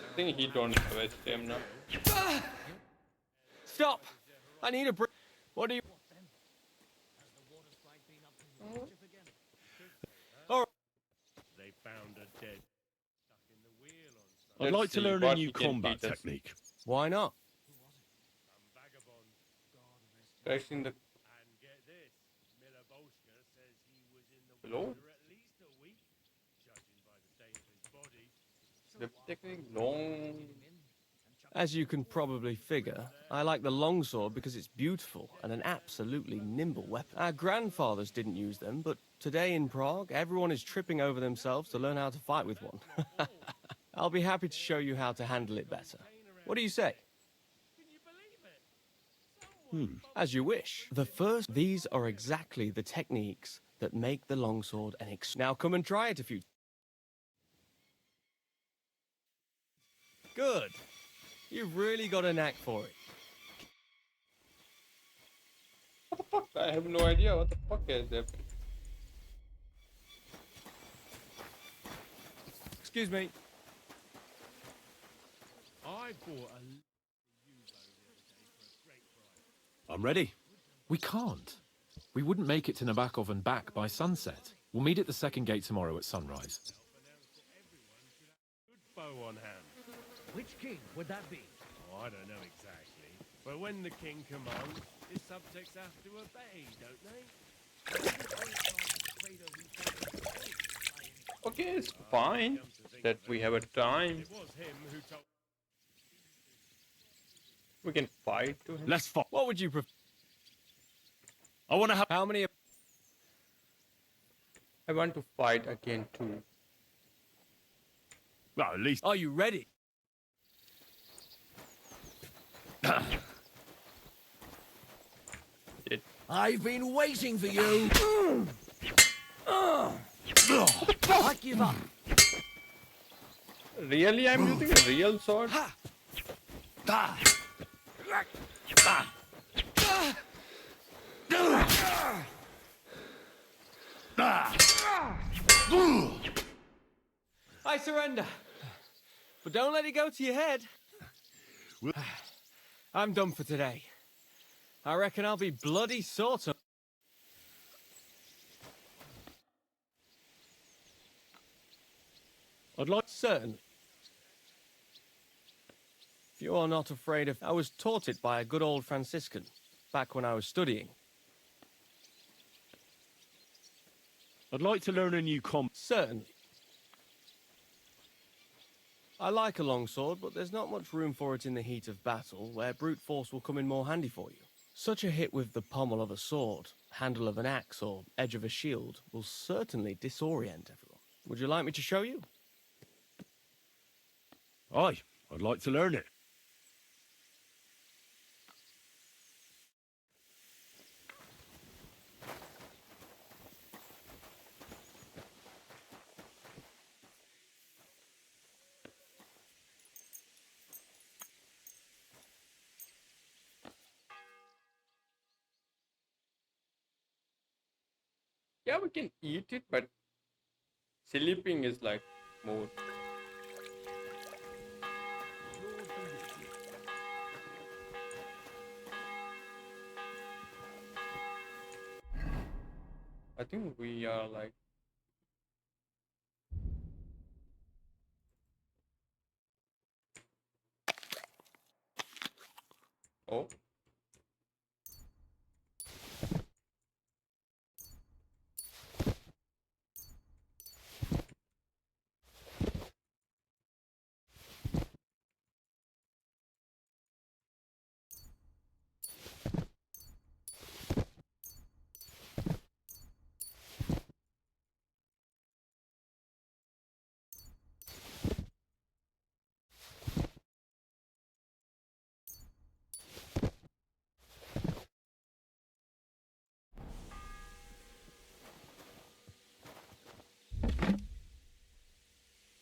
I think he don't have stamina. Stop! I need a break. What do you? All right. They found a dead stuck in the wheel on some I'd Let's like to see learn a what new he can combat teach us. technique. Why not? vagabond. Crashing the. And get this, Miller Bolshka says he was in the Hello? water at least a week, judging by the state of his body. The technique long. As you can probably figure, I like the longsword because it's beautiful and an absolutely nimble weapon. Our grandfathers didn't use them, but today in Prague, everyone is tripping over themselves to learn how to fight with one. I'll be happy to show you how to handle it better. What do you say? As you wish. These are exactly the techniques that make the longsword an Now come and try it if you... Good. You've really got a knack for it. What the fuck? I have no idea what the fuck is that. Excuse me. I bought a I'm ready. We can't. We wouldn't make it to Nabokov and back by sunset. We'll meet at the second gate tomorrow at sunrise. foe on hand. Which king would that be? Oh, I don't know exactly. But when the king commands, his subjects have to obey, don't they? Okay, it's fine that we have a time. It was him who told... We can fight to him. Let's fight. What would you prefer? I want to have. How many? I want to fight again too. Well, at least. Are you ready? I've been waiting for you. I give up. Really, I'm using a real sword? I surrender. But don't let it go to your head. I'm done for today. I reckon I'll be bloody sore to... I'd like. Certainly. If you are not afraid of... I was taught it by a good old Franciscan, back when I was studying. I'd like to learn a new Certainly. I like a longsword, but there's not much room for it in the heat of battle, where brute force will come in more handy for you. Such a hit with the pommel of a sword, handle of an axe, or edge of a shield will certainly disorient everyone. Would you like me to show you? Aye, I'd like to learn it. Yeah, we can eat it, but sleeping is like more. I think we are like. Oh.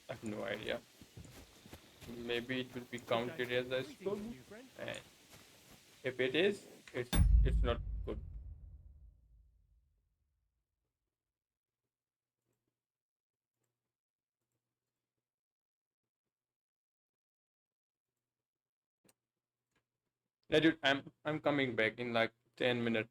I have no idea. Maybe it will be counted as a skill, and if it is, it's not good. Yeah, dude, I'm coming back in like 10 minutes.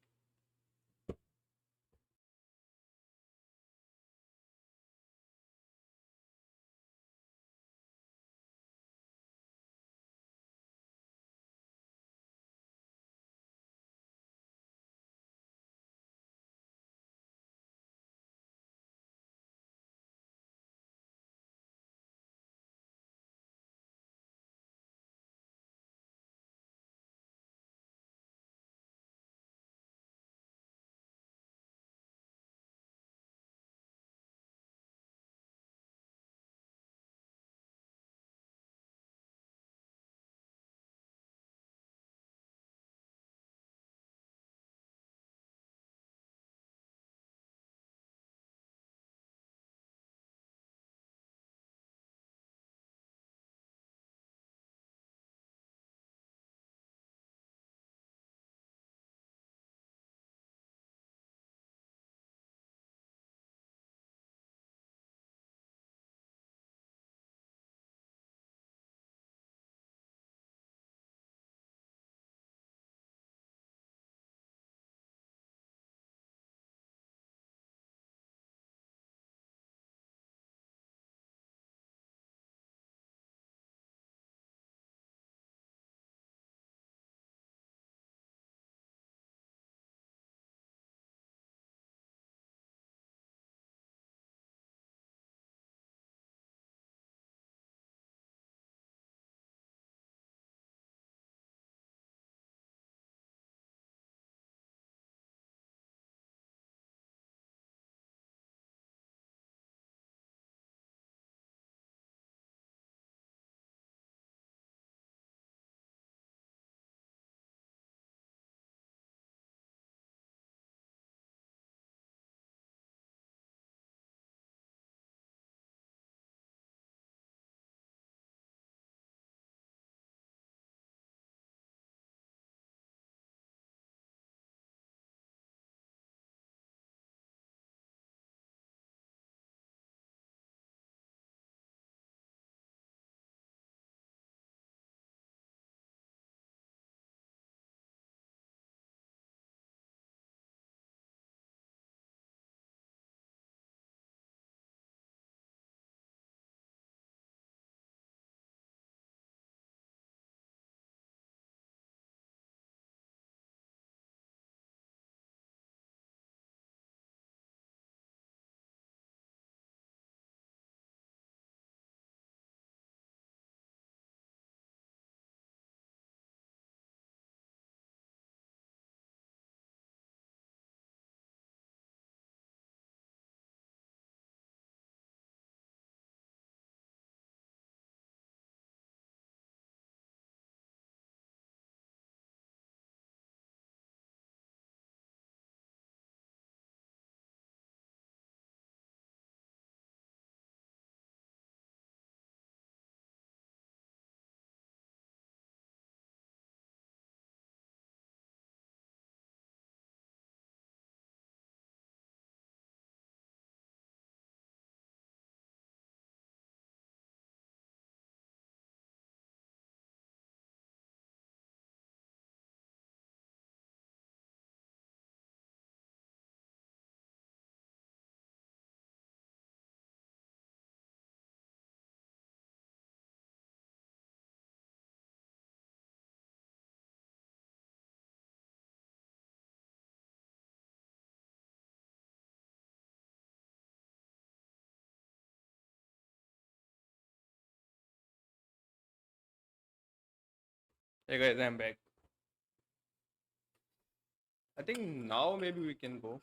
Hey guys, I'm back. I think now maybe we can go.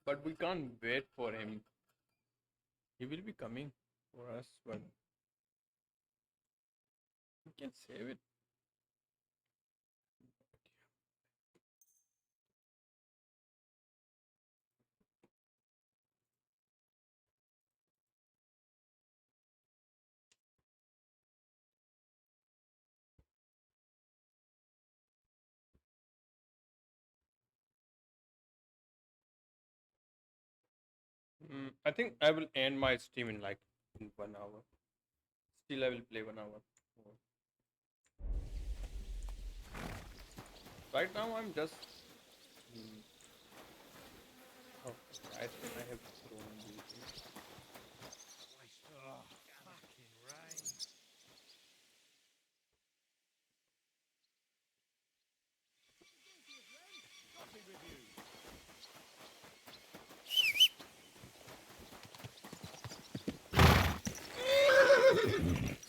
But we can't wait for him. He will be coming for us, but we can save it. I think I will end my stream in like in 1 hour. Still, I will play 1 hour. more. Right now, I'm just. Oh, I think I have thrown these.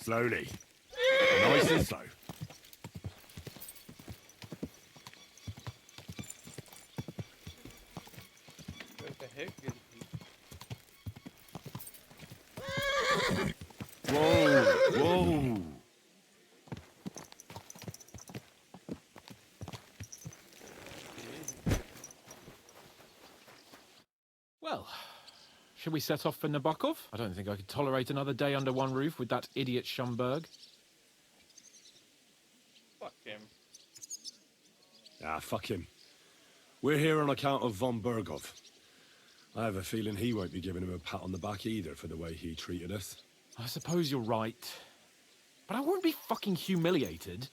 Slowly. Nice and slow. Where the heck is he? Whoa, whoa. Well, should we set off for Nabokov? I don't think I could tolerate another day under one roof with that idiot Schumberg. Fuck him. Ah, fuck him. We're here on account of von Bergov. I have a feeling he won't be giving him a pat on the back either for the way he treated us. I suppose you're right. But I won't be fucking humiliated.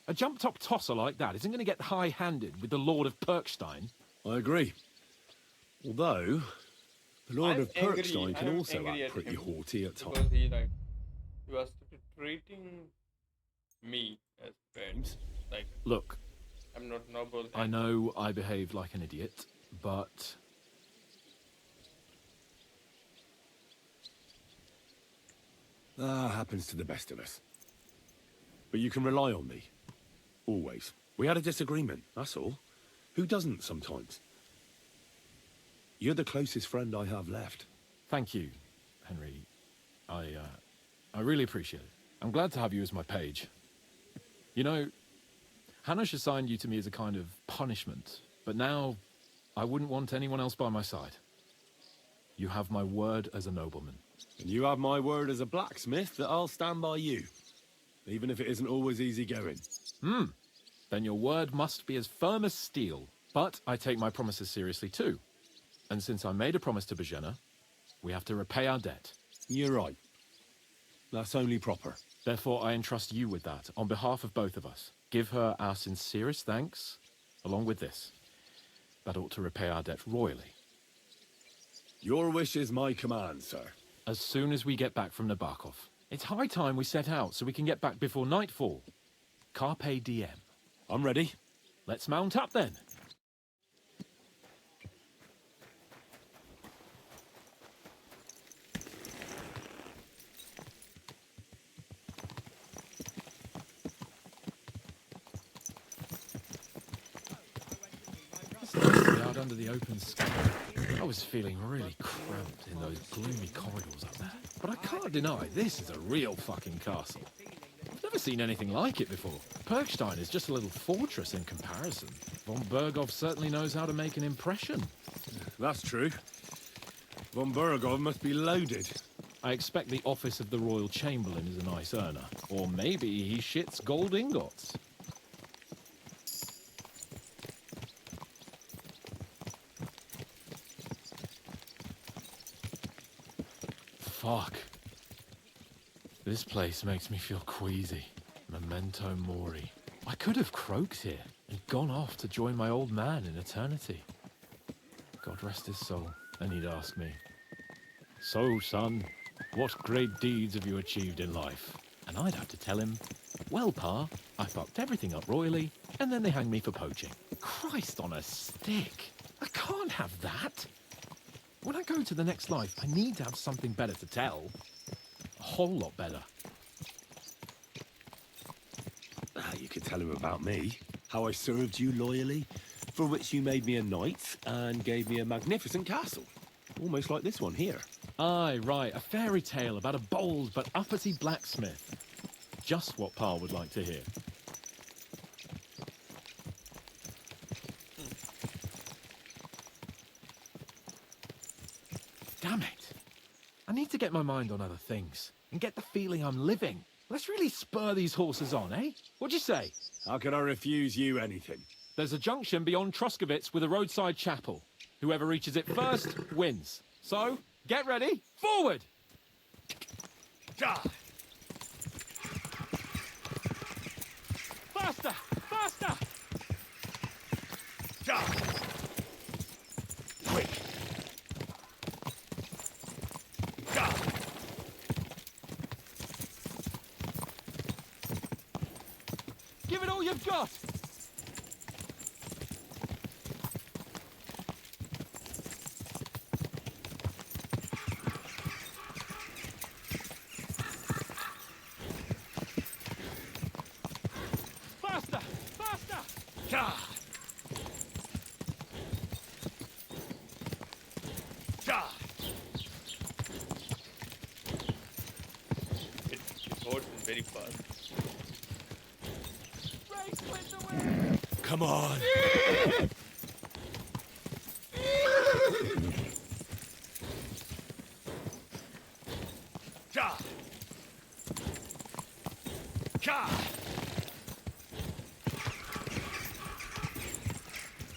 A jump-top tosser like that isn't going to get high-handed with the Lord of Perkstein. I agree. Although, the Lord I'm of angry. Perkstein can I'm also angry act at pretty him haughty at because times. he was treating me as friends. Like, Look, I'm not noble. I know I behaved like an idiot, but... That happens to the best of us. But you can rely on me. Always. We had a disagreement, that's all. Who doesn't sometimes? You're the closest friend I have left. Thank you, Henry. I really appreciate it. I'm glad to have you as my page. You know, Hanush assigned you to me as a kind of punishment, but now I wouldn't want anyone else by my side. You have my word as a nobleman. And you have my word as a blacksmith that I'll stand by you. Even if it isn't always easy going. Then your word must be as firm as steel. But I take my promises seriously too. And since I made a promise to Bajena, we have to repay our debt. You're right. That's only proper. Therefore, I entrust you with that, on behalf of both of us. Give her our sincerest thanks, along with this. That ought to repay our debt royally. Your wish is my command, sir. As soon as we get back from Nabokov. It's high time we set out so we can get back before nightfall. Carpe diem. I'm ready. Let's mount up then. Out under the open sky. I was feeling really cramped in those gloomy corridors up there. But I can't deny this is a real fucking castle. I've never seen anything like it before. Perkstein is just a little fortress in comparison. Von Bergov certainly knows how to make an impression. That's true. Von Bergov must be loaded. I expect the office of the Royal Chamberlain is a nice earner. Or maybe he shits gold ingots. Fuck. This place makes me feel queasy. Memento mori. I could have croaked here and gone off to join my old man in eternity. God rest his soul. Then he'd ask me, "So, son, what great deeds have you achieved in life?" And I'd have to tell him, "Well, Pa, I fucked everything up royally, and then they hanged me for poaching." Christ on a stick. I can't have that. When I go to the next life, I need to have something better to tell. whole lot better. You could tell him about me, how I served you loyally, for which you made me a knight and gave me a magnificent castle. Almost like this one here. Aye, right, a fairy tale about a bold but uppity blacksmith. Just what Pa would like to hear. Damn it. I need to get my mind on other things and get the feeling I'm living. Let's really spur these horses on, eh? What'd you say? How could I refuse you anything? There's a junction beyond Troskovitz with a roadside chapel. Whoever reaches it first wins. So, get ready, forward! Faster! Faster! Quick! Give it all you've got! Faster! Faster! His horse is very fast. Come on!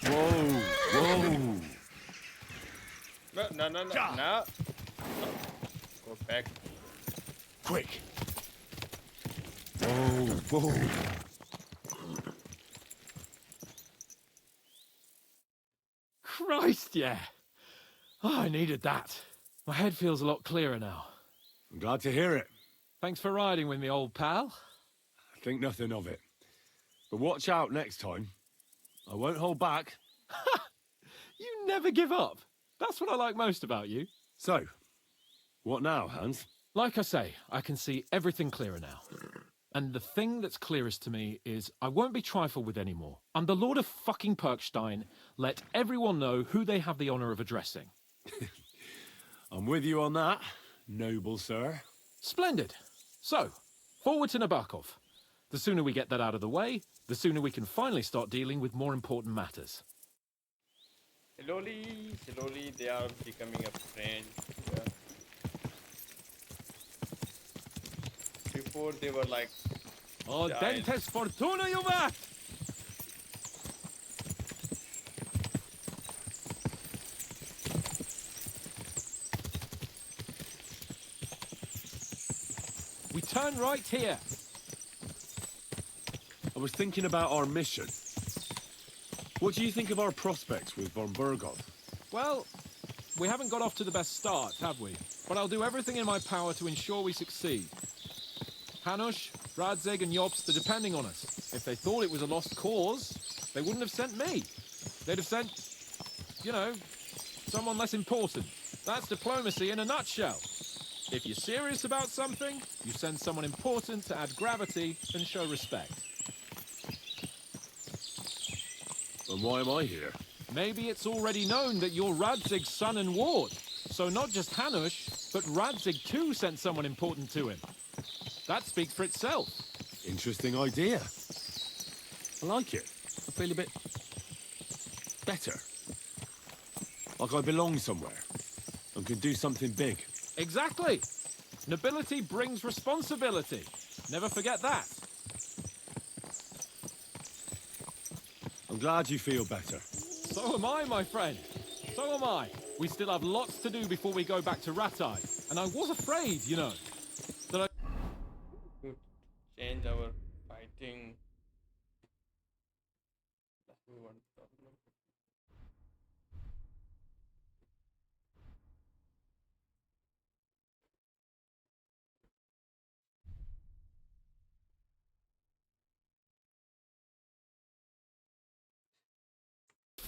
Whoa! Whoa! No. Go back. Quick! Whoa! Whoa! Christ, yeah. Oh, I needed that. My head feels a lot clearer now. I'm glad to hear it. Thanks for riding with me, old pal. Think nothing of it. But watch out next time. I won't hold back. You never give up. That's what I like most about you. So, what now, Hans? Like I say, I can see everything clearer now. And the thing that's clearest to me is I won't be trifled with anymore. I'm the Lord of fucking Perkstein. Let everyone know who they have the honour of addressing. I'm with you on that, noble sir. Splendid. So, forward to Nabokov. The sooner we get that out of the way, the sooner we can finally start dealing with more important matters. Slowly they are becoming a friend. Yeah. Before they were like... Oh, giants. dentes fortuna, Juvat! We turn right here. I was thinking about our mission. What do you think of our prospects with von Burgov? Well, we haven't got off to the best start, have we? But I'll do everything in my power to ensure we succeed. Hanush, Radzig and Jobst are depending on us. If they thought it was a lost cause, they wouldn't have sent me. They'd have sent, you know, someone less important. That's diplomacy in a nutshell. If you're serious about something, you send someone important to add gravity and show respect. And why am I here? Maybe it's already known that you're Radzig's son and ward. So not just Hanush, but Radzig too sent someone important to him. That speaks for itself. Interesting idea. I like it. I feel a bit better. Like I belong somewhere and can do something big. Exactly. Nobility brings responsibility. Never forget that. I'm glad you feel better. So am I, my friend. So am I. We still have lots to do before we go back to Ratai. And I was afraid, you know, that I... To change our fighting. Let's move on.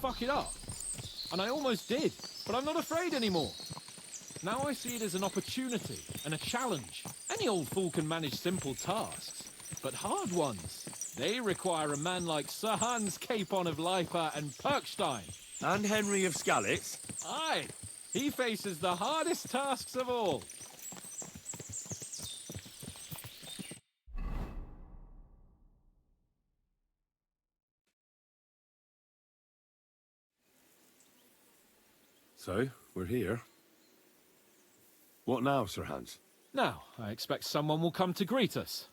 fuck it up. And I almost did, but I'm not afraid anymore. Now I see it as an opportunity and a challenge. Any old fool can manage simple tasks, but hard ones, they require a man like Sir Hans Capon of Lipa and Perkstein. And Henry of Skalitz? Aye, he faces the hardest tasks of all. So, we're here. What now, Sir Hans? Now, I expect someone will come to greet us.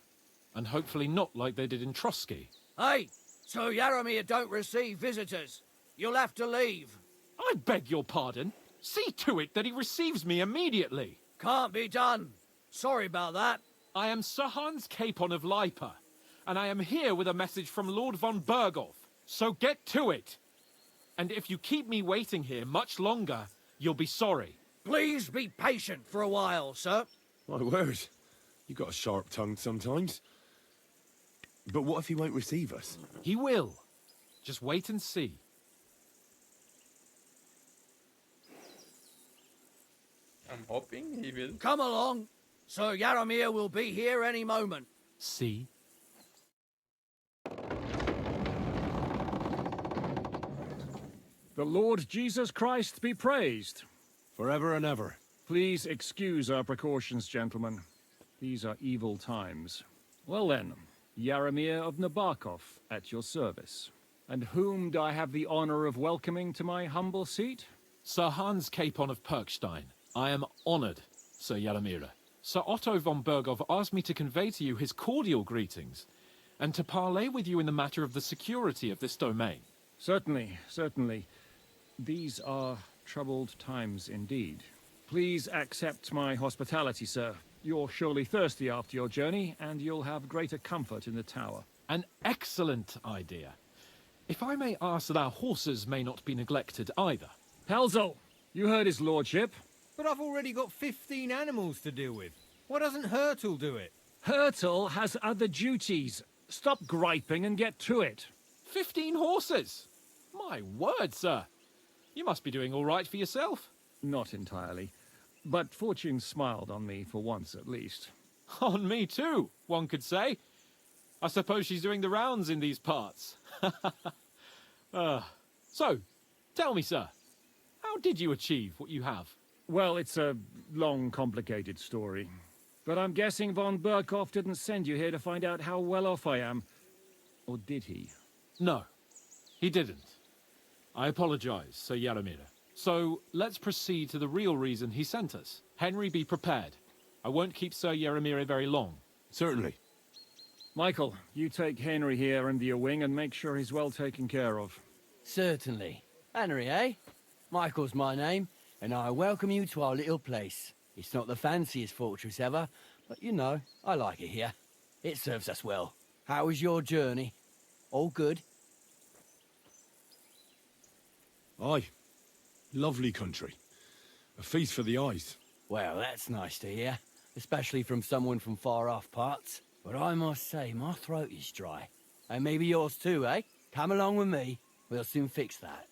And hopefully not like they did in Trotsky. Hey, so Yaramir don't receive visitors. You'll have to leave. I beg your pardon. See to it that he receives me immediately. Can't be done. Sorry about that. I am Sir Hans Capon of Lipa, and I am here with a message from Lord von Berghoff. So get to it. And if you keep me waiting here much longer, you'll be sorry. Please be patient for a while, sir. My word. You got a sharp tongue sometimes. But what if he won't receive us? He will. Just wait and see. I'm hoping he will. Come along. Sir Yaramir will be here any moment. See? The Lord Jesus Christ be praised. Forever and ever. Please excuse our precautions, gentlemen. These are evil times. Well then, Yaramir of Nabokov at your service. And whom do I have the honor of welcoming to my humble seat? Sir Hans Capon of Perkstein. I am honored, Sir Yaramir. Sir Otto von Berghoff asked me to convey to you his cordial greetings, and to parley with you in the matter of the security of this domain. Certainly, certainly. These are troubled times indeed. Please accept my hospitality, sir. You're surely thirsty after your journey, and you'll have greater comfort in the tower. An excellent idea. If I may ask that our horses may not be neglected either. Pelzel, you heard his lordship. But I've already got 15 animals to deal with. Why doesn't Hurtle do it? Hurtle has other duties. Stop griping and get to it. 15 horses? My word, sir. You must be doing all right for yourself. Not entirely. But fortune smiled on me for once at least. On me too, one could say. I suppose she's doing the rounds in these parts. So, tell me, sir, how did you achieve what you have? Well, it's a long, complicated story. But I'm guessing von Berghoff didn't send you here to find out how well off I am. Or did he? No, he didn't. I apologize, Sir Yaramir. So, let's proceed to the real reason he sent us. Henry, be prepared. I won't keep Sir Yaramir very long. Certainly. Michael, you take Henry here under your wing and make sure he's well taken care of. Certainly. Henry, eh? Michael's my name, and I welcome you to our little place. It's not the fanciest fortress ever, but you know, I like it here. It serves us well. How was your journey? All good? Aye. Lovely country. A feast for the eyes. Well, that's nice to hear, especially from someone from far-off parts. But I must say, my throat is dry. And maybe yours too, eh? Come along with me. We'll soon fix that.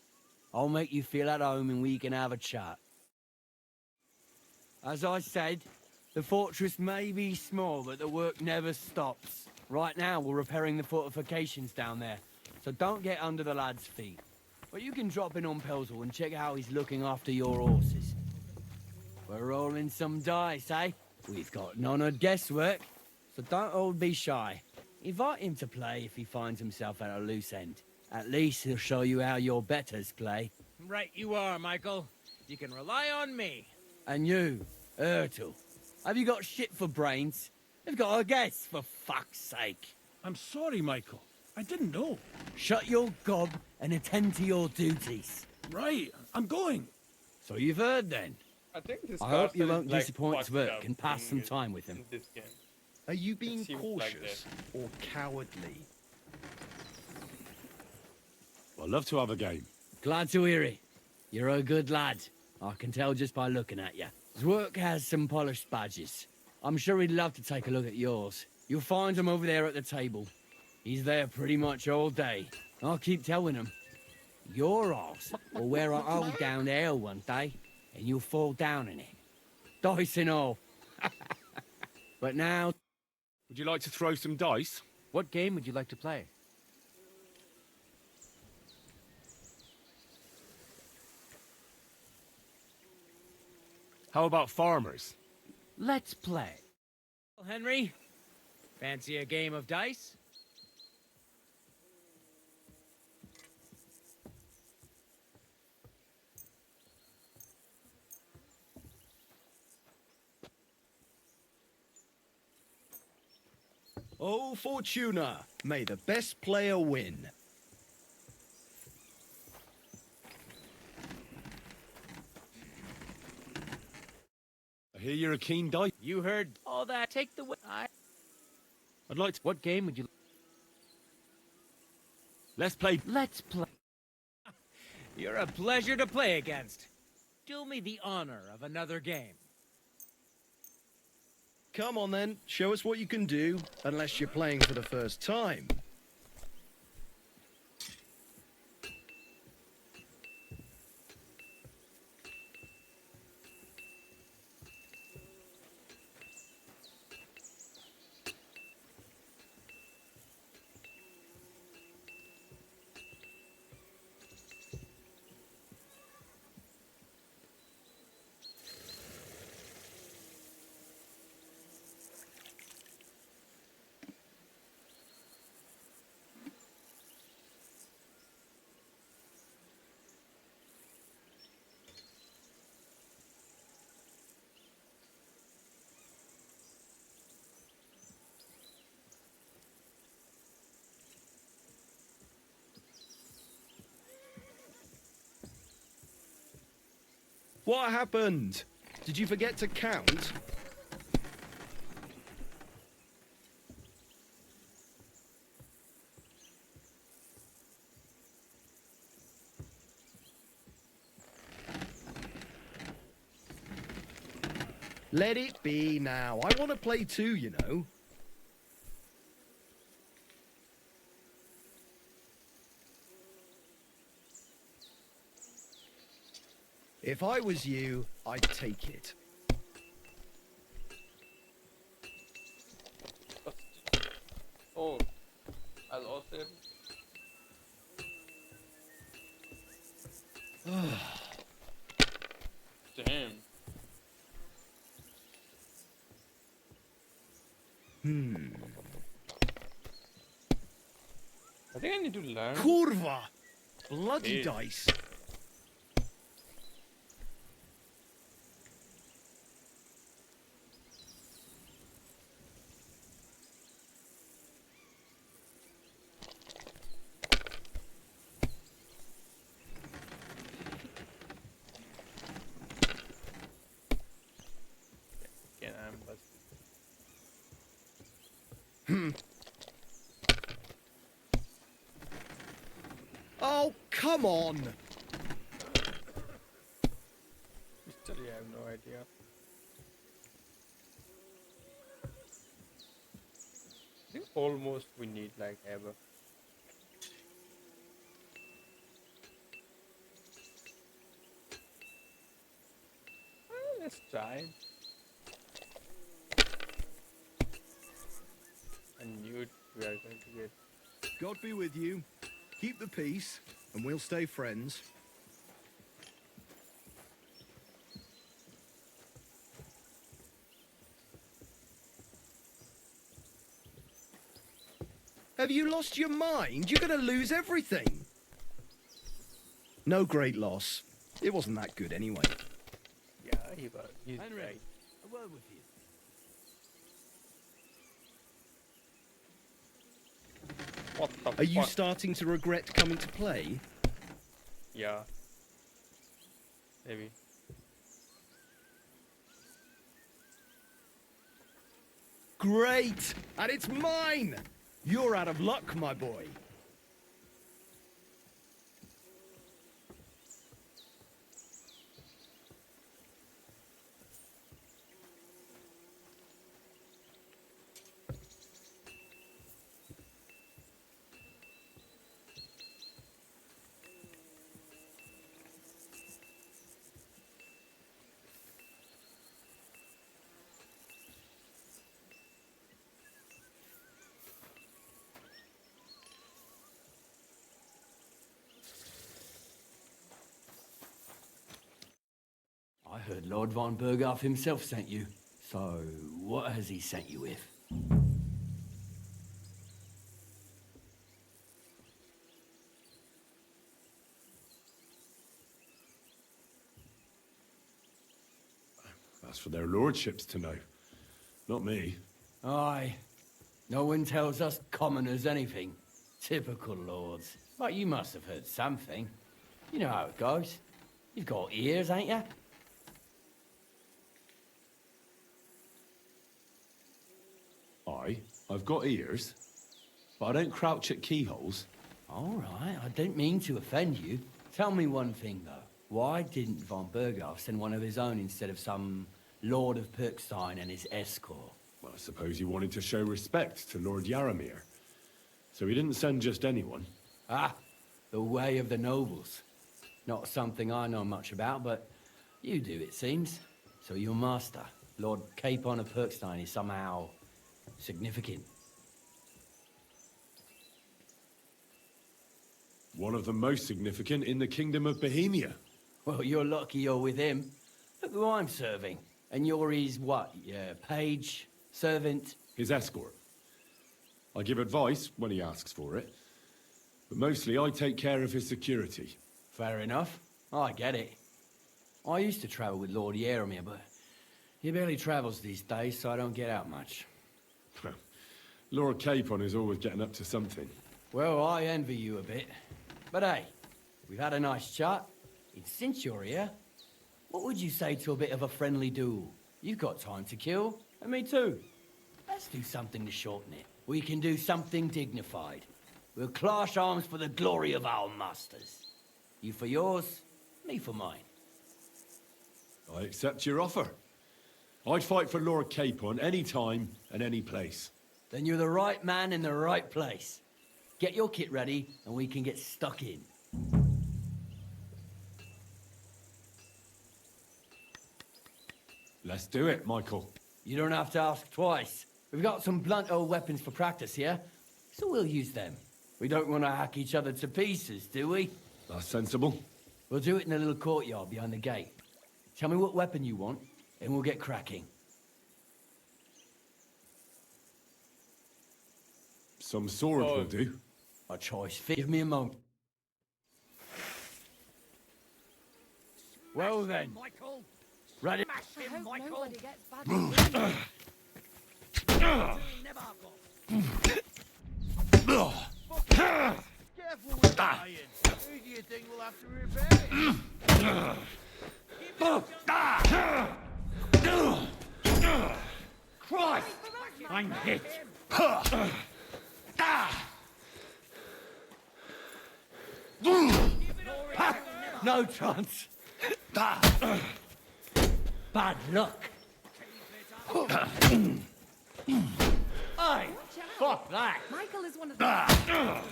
I'll make you feel at home and we can have a chat. As I said, the fortress may be small, but the work never stops. Right now, we're repairing the fortifications down there, so don't get under the lad's feet. But you can drop in on Pelzel and check how he's looking after your horses. We're rolling some dice, eh? We've got none of guesswork, so don't all be shy. Invite him to play if he finds himself at a loose end. At least he'll show you how your betters play. Right you are, Michael. You can rely on me. And you, Ertl, have you got shit for brains? You've got a guess, for fuck's sake. I'm sorry, Michael. I didn't know. Shut your gob and attend to your duties. Right, I'm going. So you've heard then. I think this I hope you castle won't is, like, disappoint fucked Twerk up and pass some in time with him. this game. Are you being seems cautious like or cowardly? I'd love to have a game. Glad to hear it. You're a good lad. I can tell just by looking at you. Zwerk has some polished badges. I'm sure he'd love to take a look at yours. You'll find him over there at the table. He's there pretty much all day. I'll keep telling him. Your arse will wear an old down ale one day, and you'll fall down in it. Dice and all. But now... Would you like to throw some dice? What game would you like to play? How about farmers? Let's play. Well, Henry, fancy a game of dice? Oh, Fortuna, may the best player win. I hear you're a keen dice. You heard all that. Take the... I'd like to... What game would you... Let's play... Let's play. You're a pleasure to play against. Do me the honor of another game. Come on then, show us what you can do, unless you're playing for the first time. What happened? Did you forget to count? Let it be now. I want to play too, you know. If I was you, I'd take it. Oh, I lost him. Damn. I think I need to learn. Kurva! Bloody Hey. dice. Again, I'm busted. Oh, come on! Literally, I have no idea. I think almost we need like ever. Well, let's try. I knew it, we are going to get. God be with you. Keep the peace, and we'll stay friends. Have you lost your mind? You're going to lose everything. No great loss. It wasn't that good anyway. Yeah, he's Henry, right. a word with you. What the Are you fuck? starting to regret coming to play? Yeah. Maybe. Great! And it's mine! You're out of luck, my boy. heard Lord von Berghoff himself sent you. So, what has he sent you with? That's for their lordships to know. Not me. Aye. No one tells us commoners anything. Typical lords. But you must have heard something. You know how it goes. You've got ears, ain't you? I've got ears, but I don't crouch at keyholes. All right, I didn't mean to offend you. Tell me one thing, though. Why didn't von Berghoff send one of his own instead of some Lord of Perkstein and his escort? Well, I suppose he wanted to show respect to Lord Yaramir. So he didn't send just anyone. Ah, the way of the nobles. Not something I know much about, but you do, it seems. So your master, Lord Capon of Perkstein, is somehow significant. One of the most significant in the Kingdom of Bohemia. Well, you're lucky you're with him. Look who I'm serving. And you're his what? Yeah, page? Servant? His escort. I give advice when he asks for it. But mostly I take care of his security. Fair enough. I get it. I used to travel with Lord Yaramir, but he barely travels these days, so I don't get out much. Lord Capon is always getting up to something. Well, I envy you a bit. But hey, we've had a nice chat. And since you're here, what would you say to a bit of a friendly duel? You've got time to kill, and me too. Let's do something to shorten it. We can do something dignified. We'll clash arms for the glory of our masters. You for yours, me for mine. I accept your offer. I'd fight for Lord Capon any time and any place. Then you're the right man in the right place. Get your kit ready, and we can get stuck in. Let's do it, Michael. You don't have to ask twice. We've got some blunt old weapons for practice here, so we'll use them. We don't want to hack each other to pieces, do we? That's sensible. We'll do it in a little courtyard behind the gate. Tell me what weapon you want, and we'll get cracking. Some sword will do. A choice fit. Give me a moment. Well then. Michael! Ready? Smash him, Michael! Nobody gets badly Careful with the iron. Who do you think will have to repair it? Christ! I'm hit. No chance. Bad luck. Aye, fuck that. Michael is one of the best around.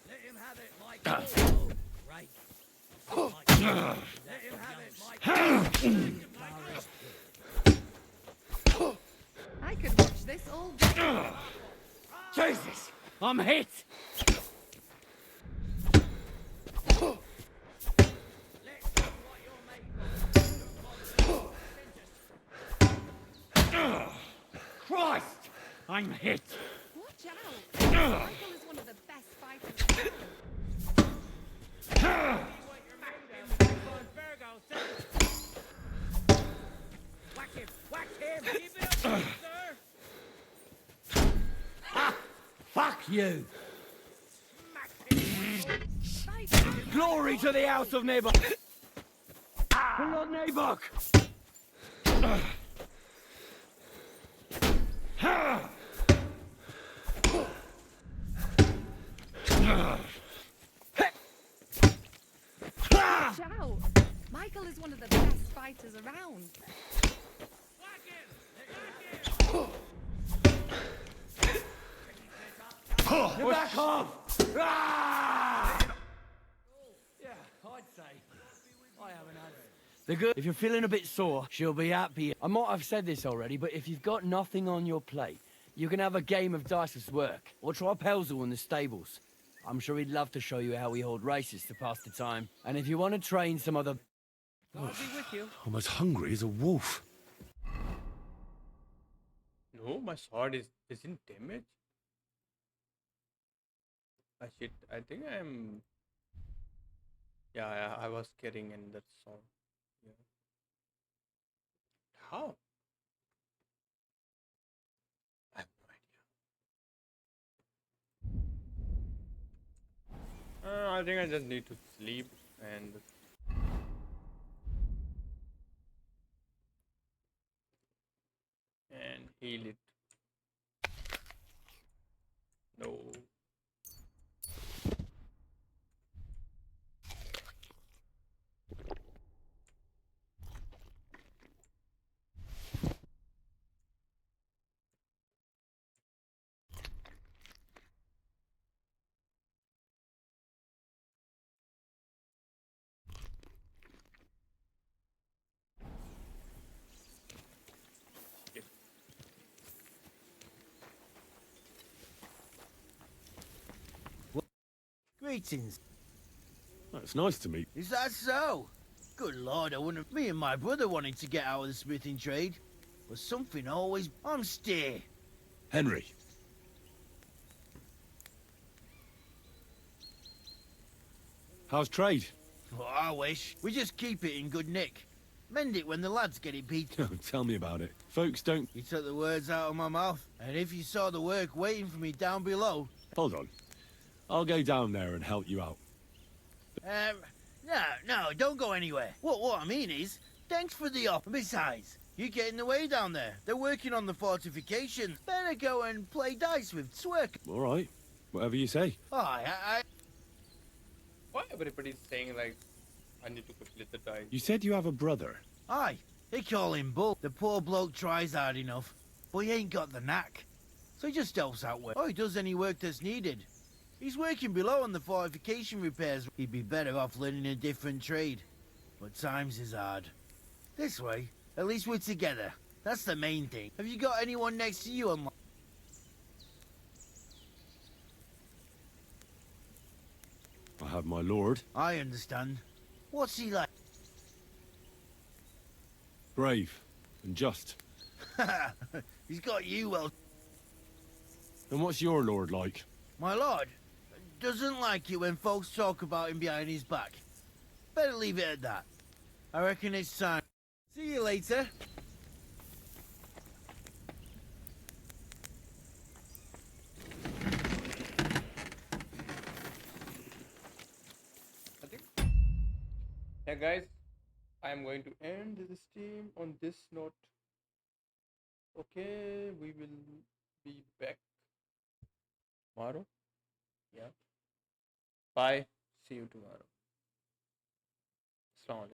Let him have it, Michael. Right. Let him have it, Michael. I could watch this all day. Jesus, I'm hit. Christ, I'm hit. Watch out. Michael is one of the best fighters around. Whack him! Whack him! Keep it up, sir! Fuck you. Glory to the house of Naboth. Lord Naboth. Watch out. Michael is one of the best fighters around. Back off! Ah! Yeah, I'd say I haven't had The girl, if you're feeling a bit sore, she'll be happy. I might have said this already, but if you've got nothing on your plate, you can have a game of dice's work, or try Pelzel in the stables. I'm sure he'd love to show you how we hold races to pass the time. And if you want to train some other... I'll be with you. Almost hungry as a wolf. No, my sword isn't damaged. Ah shit, I think I'm... Yeah, I was carrying in that sword. Yeah. How? I have no idea. I think I just need to sleep and heal it. No. Greetings. Well, it's nice to meet. Is that so? Good lord, I wouldn't... Me and my brother wanted to get out of the smithing trade. But something always... I'm stay. Henry. How's trade? Well, I wish. We just keep it in good nick. Mend it when the lads get it beat. Tell me about it. Folks don't... You took the words out of my mouth. And if you saw the work waiting for me down below... Hold on. I'll go down there and help you out. No, don't go anywhere. What I mean is, thanks for the offer. Besides, you get in the way down there. They're working on the fortifications. Better go and play dice with Twerk. All right. Whatever you say. Why everybody's saying like I need to complete the dice? You said you have a brother. Aye, they call him Bull. The poor bloke tries hard enough, but he ain't got the knack. So he just helps out where he does any work that's needed. He's working below on the fortification repairs. He'd be better off learning a different trade. But times is hard. This way, at least we're together. That's the main thing. Have you got anyone next to you on... I have my lord. I understand. What's he like? Brave and just. He's got you well. And what's your lord like? My lord doesn't like it when folks talk about him behind his back. Better leave it at that. I reckon it's time. See you later. Yeah, guys, I am going to end this stream on this note. Okay, we will be back tomorrow. Yeah. Bye. See you tomorrow. Assalamu alaikum.